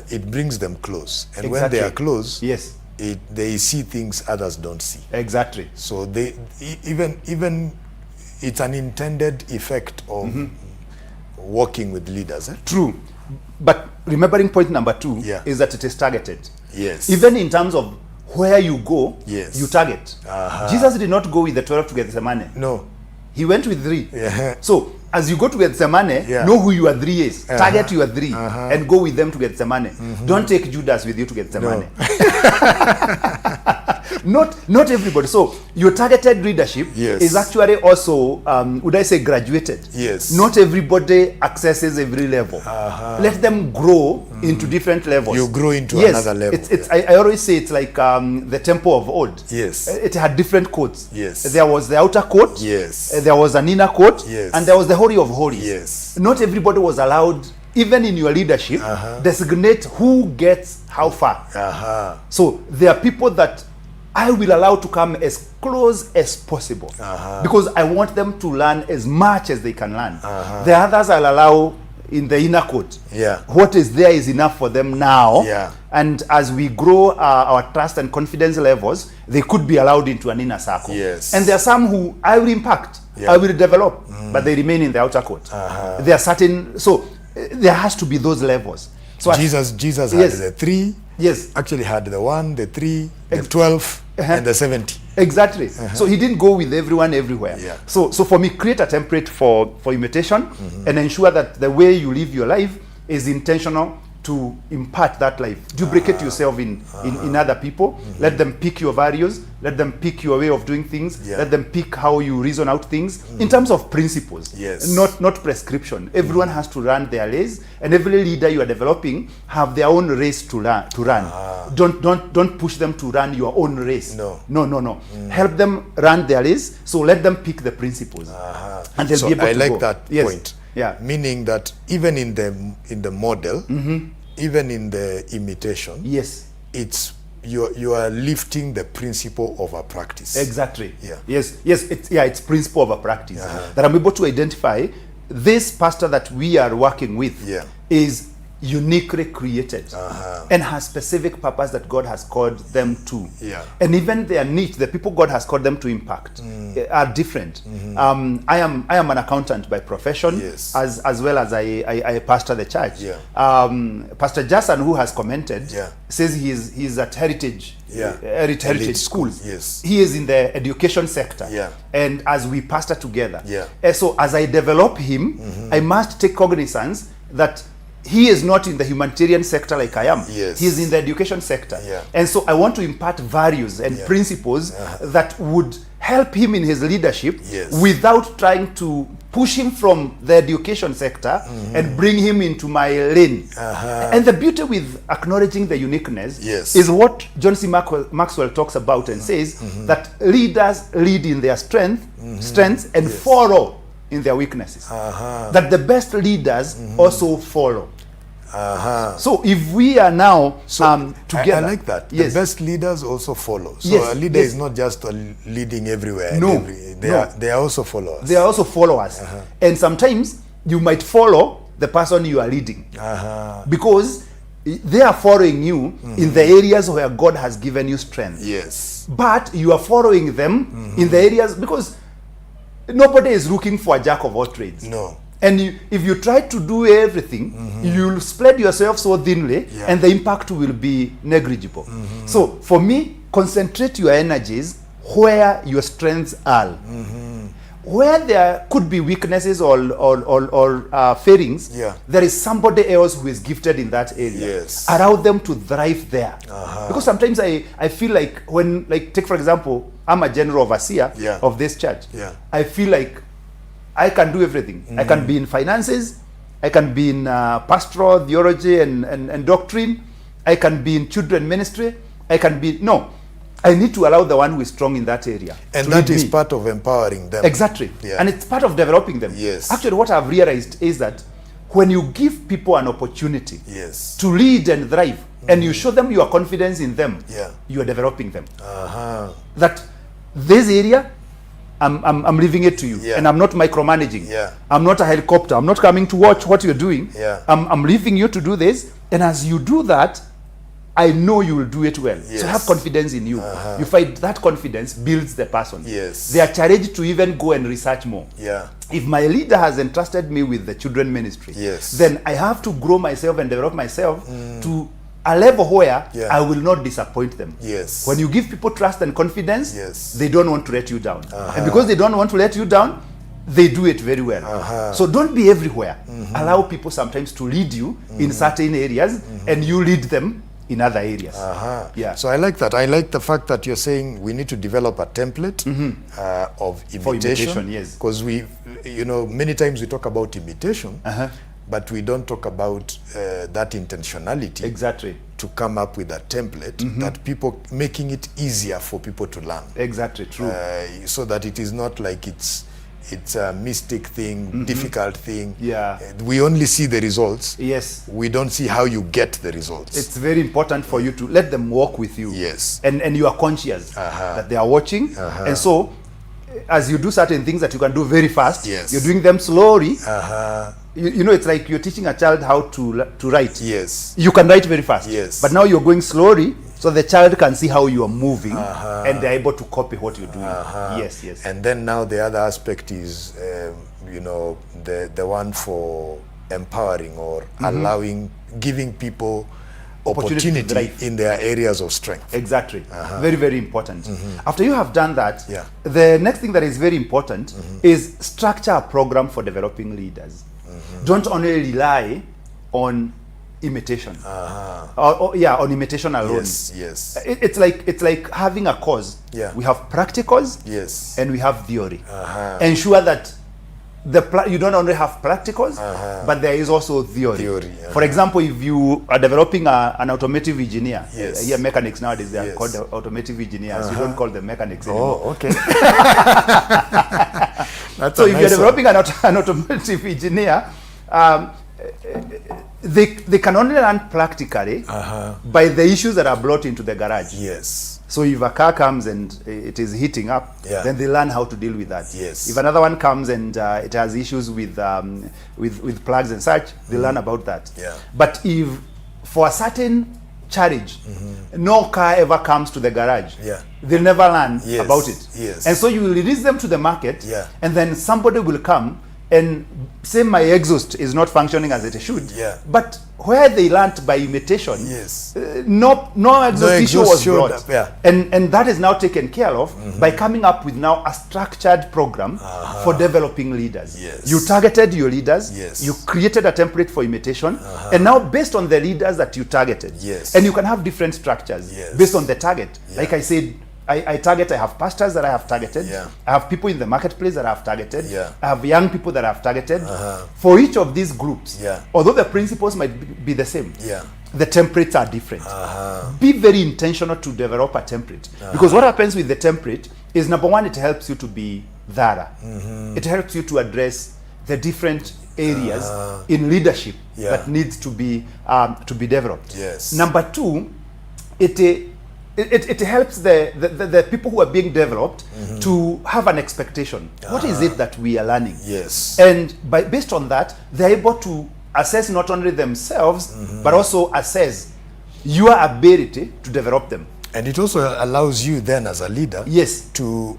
It brings them close, and when they are close, they see things others don't see. Exactly. So they even it's an intended effect of working with leaders. True. But remembering point number 2 is that it is targeted. Yes. Even in terms of where you go, you target. Jesus did not go with the 12 to Gethsemane. No. He went with 3. So as you go to Gethsemane, know who your 3 is. Target your 3 and go with them to Gethsemane. Don't take Judas with you to Gethsemane. No. Not everybody. So your targeted leadership is actually also, would I say, graduated. Yes. Not everybody accesses every level. Let them grow into different levels. You grow into another level. I always say it's like the temple of old. Yes. It had different courts. Yes. There was the outer court. Yes. There was an inner court. Yes. And there was the Holy of Holies. Yes. Not everybody was allowed, even in your leadership, designate who gets how far. So there are people that I will allow to come as close as possible because I want them to learn as much as they can learn. The others I'll allow in the inner court. What is there is enough for them now. And as we grow our trust and confidence levels, they could be allowed into an inner circle. And there are some who I will impact, I will develop, but they remain in the outer court. There are certain, so there has to be those levels. So Jesus had the 3. Yes. Actually had the 1, the 3, the 12, and the 70. Exactly. So he didn't go with everyone everywhere. So for me, create a template for imitation and ensure that the way you live your life is intentional to impart that life. Duplicate yourself in other people. Let them pick your values. Let them pick your way of doing things. Let them pick how you reason out things in terms of principles, not prescription. Everyone has to run their race, and every leader you are developing have their own race to run. Don't push them to run your own race. No. Help them run their race. So let them pick the principles, and they'll be able to go. That point. Meaning that even in the model, even in the imitation, it's you are lifting the principle of a practice. Exactly. It's principle of a practice that I'm able to identify. This pastor that we are working with is uniquely created and has specific purpose that God has called them to. And even their niche, the people God has called them to impact, are different. I am an accountant by profession, as well as I pastor the church. Pastor Jason, who has commented, says he's at Heritage Schools. He is in the education sector. And as we pastor together, so as I develop him, I must take cognizance that he is not in the humanitarian sector like I am. He's in the education sector. And so I want to impart values and principles that would help him in his leadership without trying to push him from the education sector and bring him into my lane. And the beauty with acknowledging the uniqueness is what John C. Maxwell talks about and says that leaders lead in their strengths and follow in their weaknesses. That the best leaders also follow. So if we are now together, I like that. Yes. The best leaders also follow. So Yes, a leader yes. is not just leading everywhere. No, They are also followers. They are also followers. And sometimes you might follow the person you are leading because they are following you in the areas where God has given you strength. Yes. But you are following them in the areas because nobody is looking for a jack of all trades. No. And if you try to do everything, you'll spread yourself so thinly, and the impact will be negligible. So for me, concentrate your energies where your strengths are. Where there could be weaknesses or failings, there is somebody else who is gifted in that area. Yes. Allow them to thrive there. Because sometimes I feel like when, like, take for example, I'm a general overseer of this church. I feel like I can do everything. I can be in finances, I can be in pastoral theology and doctrine, I can be in children ministry, I can be, I need to allow the one who is strong in that area. And that is part of empowering them. Exactly. And it's part of developing them. Yes. Actually, what I've realized is that when you give people an opportunity to lead and thrive, and you show them your confidence in them, you are developing them. That this area, I'm leaving it to you, and I'm not micromanaging. I'm not a helicopter. I'm not coming to watch what you're doing. I'm leaving you to do this, and as you do that, I know you will do it well. So have confidence in you. You find that confidence builds the person. They are challenged to even go and research more. If my leader has entrusted me with the children ministry, then I have to grow myself and develop myself to a level where I will not disappoint them. When you give people trust and confidence, they don't want to let you down. And because they don't want to let you down, they do it very well. So don't be everywhere. Allow people sometimes to lead you in certain areas, and you lead them in other areas. So I like that. I like the fact that you're saying we need to develop a template of imitation. For imitation, yes. Because many times we talk about imitation, but we don't talk about that intentionality. Exactly. To come up with a template that people, making it easier for people to learn. Exactly, true. So that it is not like it's a mystic thing, difficult thing. We only see the results. We don't see how you get the results. It's very important for you to let them walk with you. And you are conscious that they are watching. And so, as you do certain things that you can do very fast, you're doing them slowly. It's like you're teaching a child how to write. You can write very fast. But now you're going slowly, so the child can see how you are moving, and they're able to copy what you're doing. And then now the other aspect is, the one for empowering or allowing, giving people opportunity in their areas of strength. Exactly. Very, very important. After you have done that, the next thing that is very important is structure a program for developing leaders. Don't only rely on imitation, on imitation alone. It's like having a course. We have practicals, and we have theory. Ensure that you don't only have practicals, but there is also theory. For example, if you are developing an automotive engineer, here mechanics nowadays, they are called automotive engineers. You don't call them mechanics anymore. So if you're developing an automotive engineer, they can only learn practically by the issues that are brought into the garage. So if a car comes and it is heating up, then they learn how to deal with that. If another one comes and it has issues with plugs and such, they learn about that. But if for a certain challenge, no car ever comes to the garage, they'll never learn about it. And so you will release them to the market, and then somebody will come and say my exhaust is not functioning as it should, but where they learned by imitation, no exhaust issue was brought, and that is now taken care of by coming up with now a structured program for developing leaders. You targeted your leaders, you created a template for imitation, and now based on the leaders that you targeted, and you can have different structures based on the target. Like I said, I have pastors that I have targeted. I have people in the marketplace that I have targeted. I have young people that I have targeted. For each of these groups, although the principles might be the same, the templates are different. Be very intentional to develop a template. Because what happens with the template is, number one, it helps you to be thorough. It helps you to address the different areas in leadership that needs to be developed. Yes. Number two, it helps the people who are being developed to have an expectation. What is it that we are learning? Yes. And based on that, they're able to assess not only themselves, but also assess your ability to develop them. And it also allows you then as a leader, yes, to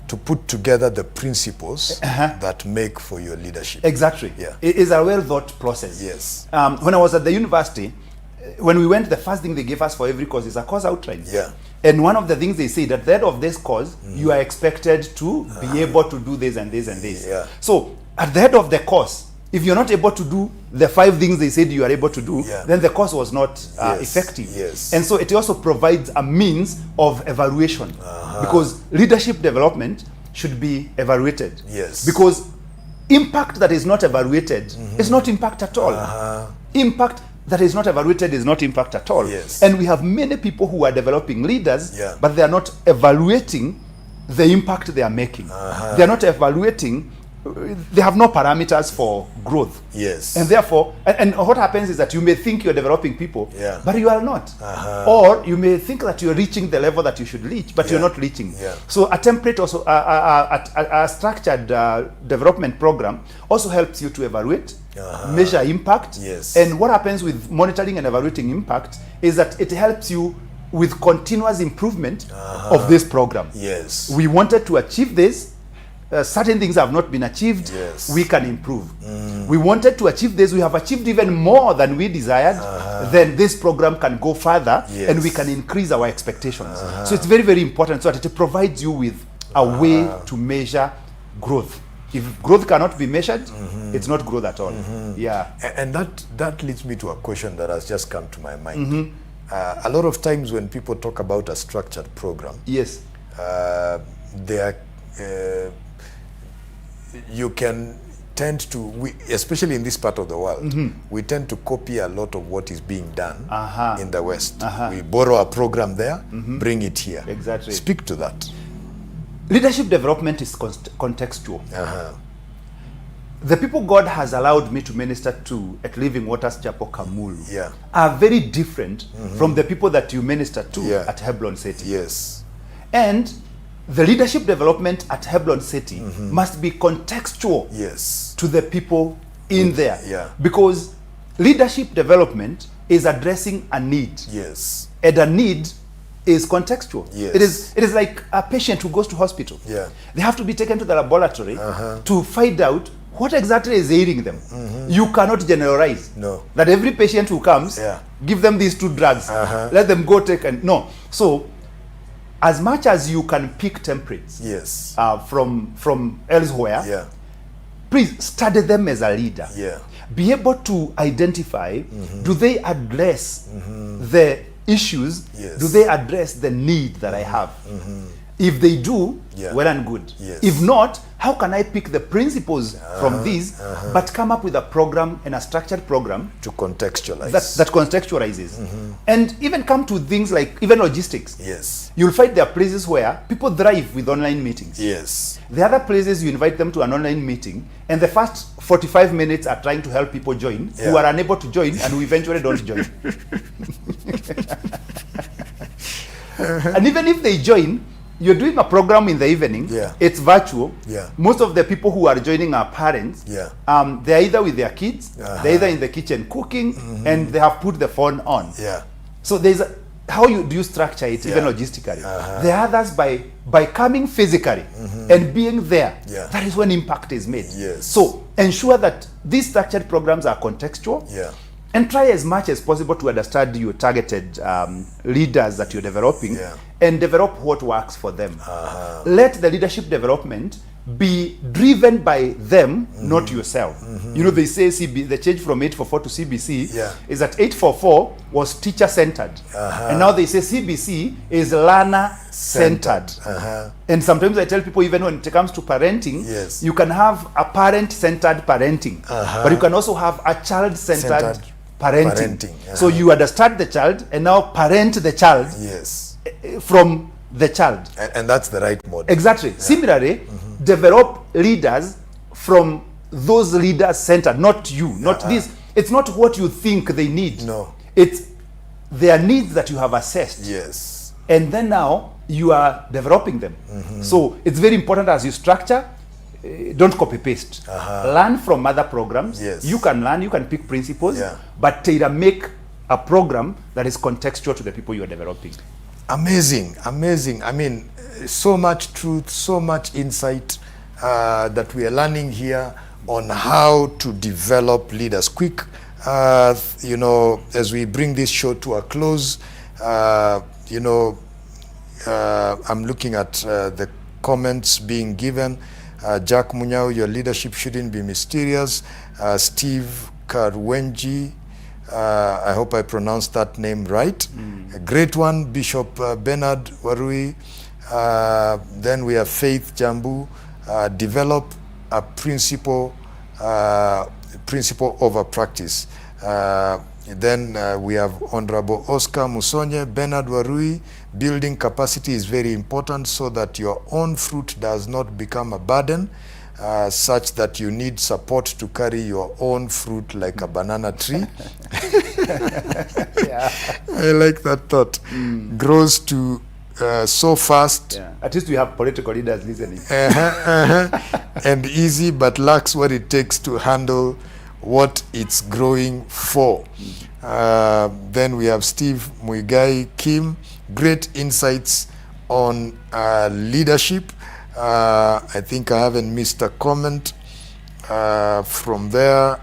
to put together the principles that make for your leadership. Exactly. Yeah. It is a well thought process. Yes. When I was at the university, when we went, the first thing they gave us for every course is a course outline. Yeah. And one of the things they said, at the end of this course, you are expected to be able to do this and this and this. Yeah. So at the end of the course, if you're not able to do the 5 things they said you are able to do, then the course was not effective. Yes. And so it also provides a means of evaluation, because leadership development should be evaluated. Yes. Because impact that is not evaluated is not impact at all. Impact that is not evaluated is not impact at all. Yes. And we have many people who are developing leaders, but they are not evaluating the impact they are making. They are not evaluating. They have no parameters for growth. Yes. And therefore, and what happens is that you may think you're developing people, but you are not. Or you may think that you're reaching the level that you should reach, but you're not reaching. So a template also, a structured development program also helps you to evaluate, measure impact. Yes. And what happens with monitoring and evaluating impact is that it helps you with continuous improvement of this program. Yes. We wanted to achieve this. Certain things have not been achieved. Yes. We can improve. We wanted to achieve this. We have achieved even more than we desired. Then this program can go further, and we can increase our expectations. So it's very, very important, so that it provides you with a way to measure growth. If growth cannot be measured, it's not growth at all. Yeah. And that leads me to a question that has just come to my mind. A lot of times when people talk about a structured program, yes, they are you can tend to, especially in this part of the world, we tend to copy a lot of what is being done in the West. We borrow a program there, bring it here. Exactly. Speak to that. Leadership development is contextual. The people God has allowed me to minister to at Living Waters Chapel Kamulu are very different from the people that you minister to at 𝗟𝗏𝗏𝗧𝗘. Yes. And the leadership development at 𝗟𝗏𝗏𝗧𝗘 must be contextual to the people in there. Because leadership development is addressing a need. Yes. And a need is contextual. Yes. It is like a patient who goes to hospital. They have to be taken to the laboratory to find out what exactly is ailing them. You cannot generalize. No. That every patient who comes, give them these 2 drugs, let them go take and no. So as much as you can pick templates from elsewhere, please study them as a leader. Be able to identify, do they address the issues? Do they address the need that I have? If they do, well and good. If not, how can I pick the principles from these, but come up with a program and a structured program to contextualize that contextualizes, and even come to things like even logistics. Yes. You'll find there are places where people thrive with online meetings. Yes. The other places you invite them to an online meeting, and the first 45 minutes are trying to help people join who are unable to join and who eventually don't join. And even if they join, you're doing a program in the evening, it's virtual. Most of the people who are joining are parents. They're either with their kids, they're either in the kitchen cooking, and they have put the phone on. So there's how do you structure it, even logistically. The others by coming physically and being there, that is when impact is made. So ensure that these structured programs are contextual. And try as much as possible to understand your targeted leaders that you're developing, and develop what works for them. Let the leadership development be driven by them, not yourself. You know, they say the change from 844 to CBC is that 844 was teacher-centered. And now they say CBC is learner-centered. And sometimes I tell people, even when it comes to parenting, you can have a parent-centered parenting, but you can also have a child-centered parenting. So you understand the child and now parent the child from the child. And that's the right model. Exactly. Similarly, develop leaders from those leaders centered, not you, not this. It's not what you think they need. No. It's their needs that you have assessed. Yes. And then now you are developing them. So it's very important as you structure, don't copy paste. Learn from other programs. Yes. You can learn, you can pick principles, Yeah. but tailor make a program that is contextual to the people you are developing. Amazing, amazing. I mean, so much truth, so much insight that we are learning here on how to develop leaders. Quick, you know, as we bring this show to a close, you know, I'm looking at the comments being given. Jack Munyao, your leadership shouldn't be mysterious. Steve Karwenji, I hope I pronounced that name right. A great one, Bishop Bernard Warui. Then we have Faith Jambu. Develop a principle over practice. Then we have Honorable Oscar Musonye, Bernard Warui. Building capacity is very important so that your own fruit does not become a burden, such that you need support to carry your own fruit like a banana tree. Yeah. I like that thought. Grows to so fast. Yeah. At least we have political leaders listening. And easy, but lacks what it takes to handle what it's growing for. Then we have Steve Muigai Kim, great insights on leadership. I think I haven't missed a comment from there.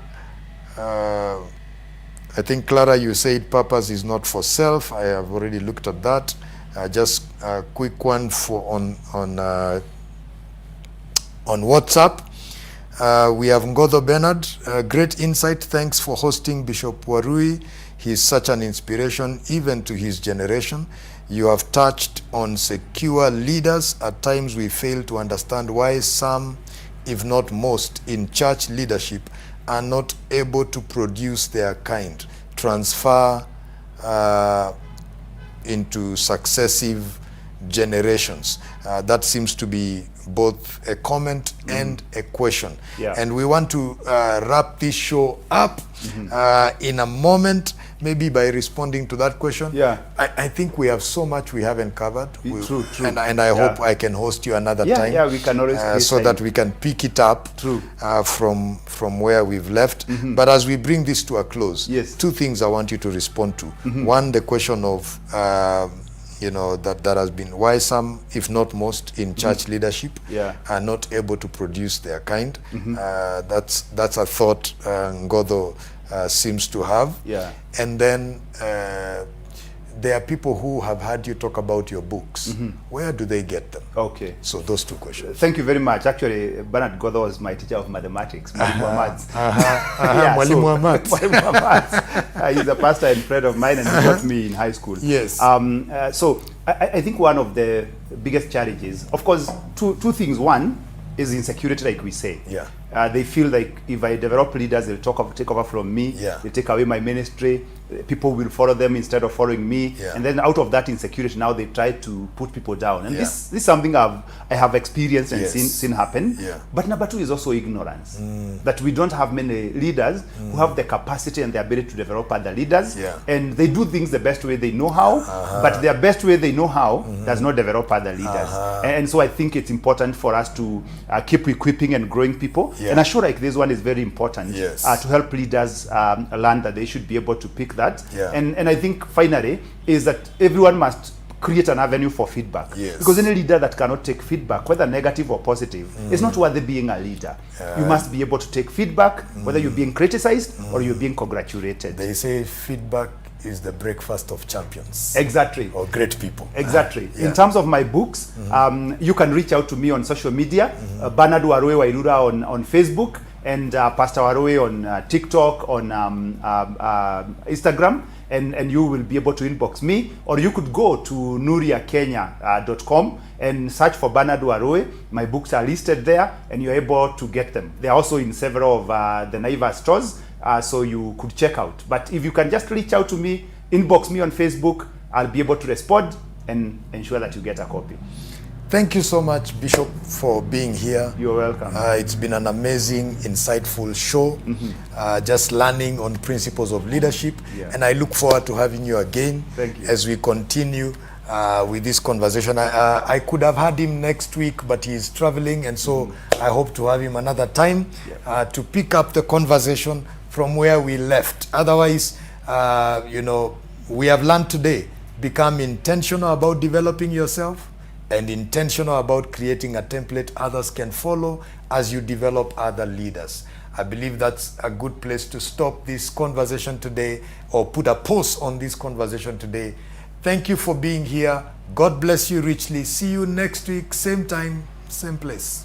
I think, Clara, you said purpose is not for self. I have already looked at that. Just a quick one for on WhatsApp. We have 𝗏𝗏 Bernard. Great insight. Thanks for hosting Bishop Warui. He is such an inspiration even to his generation. You have touched on secure leaders. At times we fail to understand why some, if not most, in church leadership are not able to produce their kind, transfer into successive generations. That seems to be both a comment and a question. Yeah. And we want to wrap this show up in a moment, maybe by responding to that question. Yeah. I think we have so much we haven't covered. True. And I hope I can host you another time. Yeah, we can always so that we can pick it up from where we've left. But as we bring this to a close, yes, two things I want you to respond to. One, the question of you know, that has been why some, if not most, in church leadership are not able to produce their kind. That's a thought 𝗏𝗏 seems to have. Yeah. And then there are people who have heard you talk about your books. Where do they get them? Okay. So those two questions. Thank you very much. Actually, Bernard 𝗏𝗏 was my teacher of mathematics. Mwalimu wa maths. He's a pastor and friend of mine, and he taught me in high school. Yes. So I think one of the biggest challenges, of course, two things. One is insecurity, like we say. Yeah. They feel like if I develop leaders, they'll take over from me. Yeah. They'll take away my ministry. People will follow them instead of following me. Yeah. And then out of that insecurity, now they try to put people down. And this is something I have experienced and seen happen. Yeah. But number two is also ignorance. That we don't have many leaders who have the capacity and the ability to develop other leaders. Yeah. And they do things the best way they know how, but their best way they know how does not develop other leaders. And so I think it's important for us to keep equipping and growing people. Yeah. And a show like this one is very important Yes. to help leaders learn that they should be able to pick that. Yeah. And I think finally is that everyone must create an avenue for feedback. Yes. Because any leader that cannot take feedback, whether negative or positive, is not worthy being a leader. You must be able to take feedback, whether you're being criticized or you're being congratulated. They say feedback is the breakfast of champions. Exactly. Or great people. Exactly. Yeah. In terms of my books, you can reach out to me on social media, Bernard Warui Wairura on Facebook, and Pastor Warui on TikTok, on Instagram, and you will be able to inbox me, or you could go to nuriakenya.com and search for Bernard Warui. My books are listed there, and you're able to get them. They're also in several of the Naivas stores, so you could check out. But if you can just reach out to me, inbox me on Facebook, I'll be able to respond and ensure that you get a copy. Thank you so much, Bishop, for being here. You're welcome. It's been an amazing, insightful show, just learning on principles of leadership. Yeah. And I look forward to having you again. Thank you. As we continue with this conversation. I could have had him next week, but he's traveling, and so I hope to have him another time to pick up the conversation from where we left. Otherwise, you know, we have learned today, become intentional about developing yourself and intentional about creating a template others can follow as you develop other leaders. I believe that's a good place to stop this conversation today, or put a pause on this conversation today. Thank you for being here. God bless you richly. See you next week, same time, same place.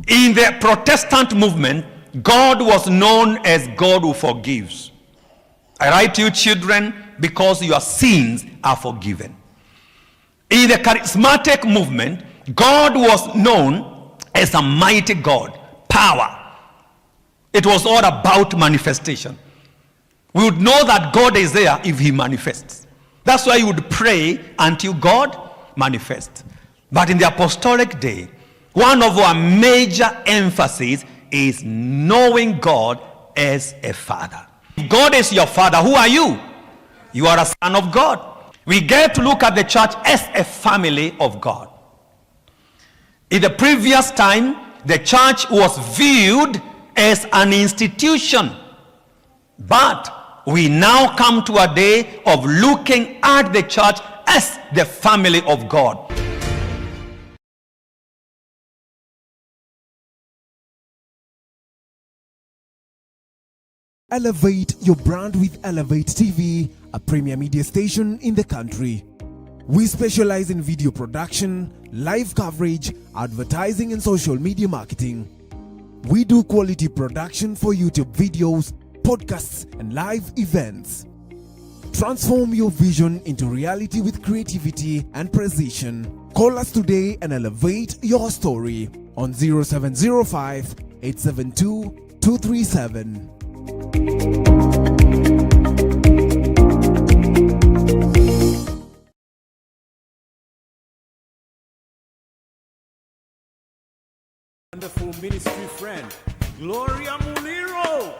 In the Protestant movement, God was known as God who forgives. I write to you, children, because your sins are forgiven. In the charismatic movement, God was known as a mighty God, power. It was all about manifestation. We would know that God is there if he manifests. That's why you would pray until God manifests. But in the apostolic day, one of our major emphases is knowing God as a father. If God is your father, who are you? You are a son of God. We get to look at the church as a family of God. In the previous time, the church was viewed as an institution. But we now come to a day of looking at the church as the family of God. Elevate your brand with Elevate TV, a premier media station in the country. We specialize in video production, live coverage, advertising and social media marketing. We do quality production for YouTube videos, podcasts and live events. Transform your vision into reality with creativity and precision. Call us today and elevate your story on 0705 872 237. Wonderful ministry friend, Gloria Muliro.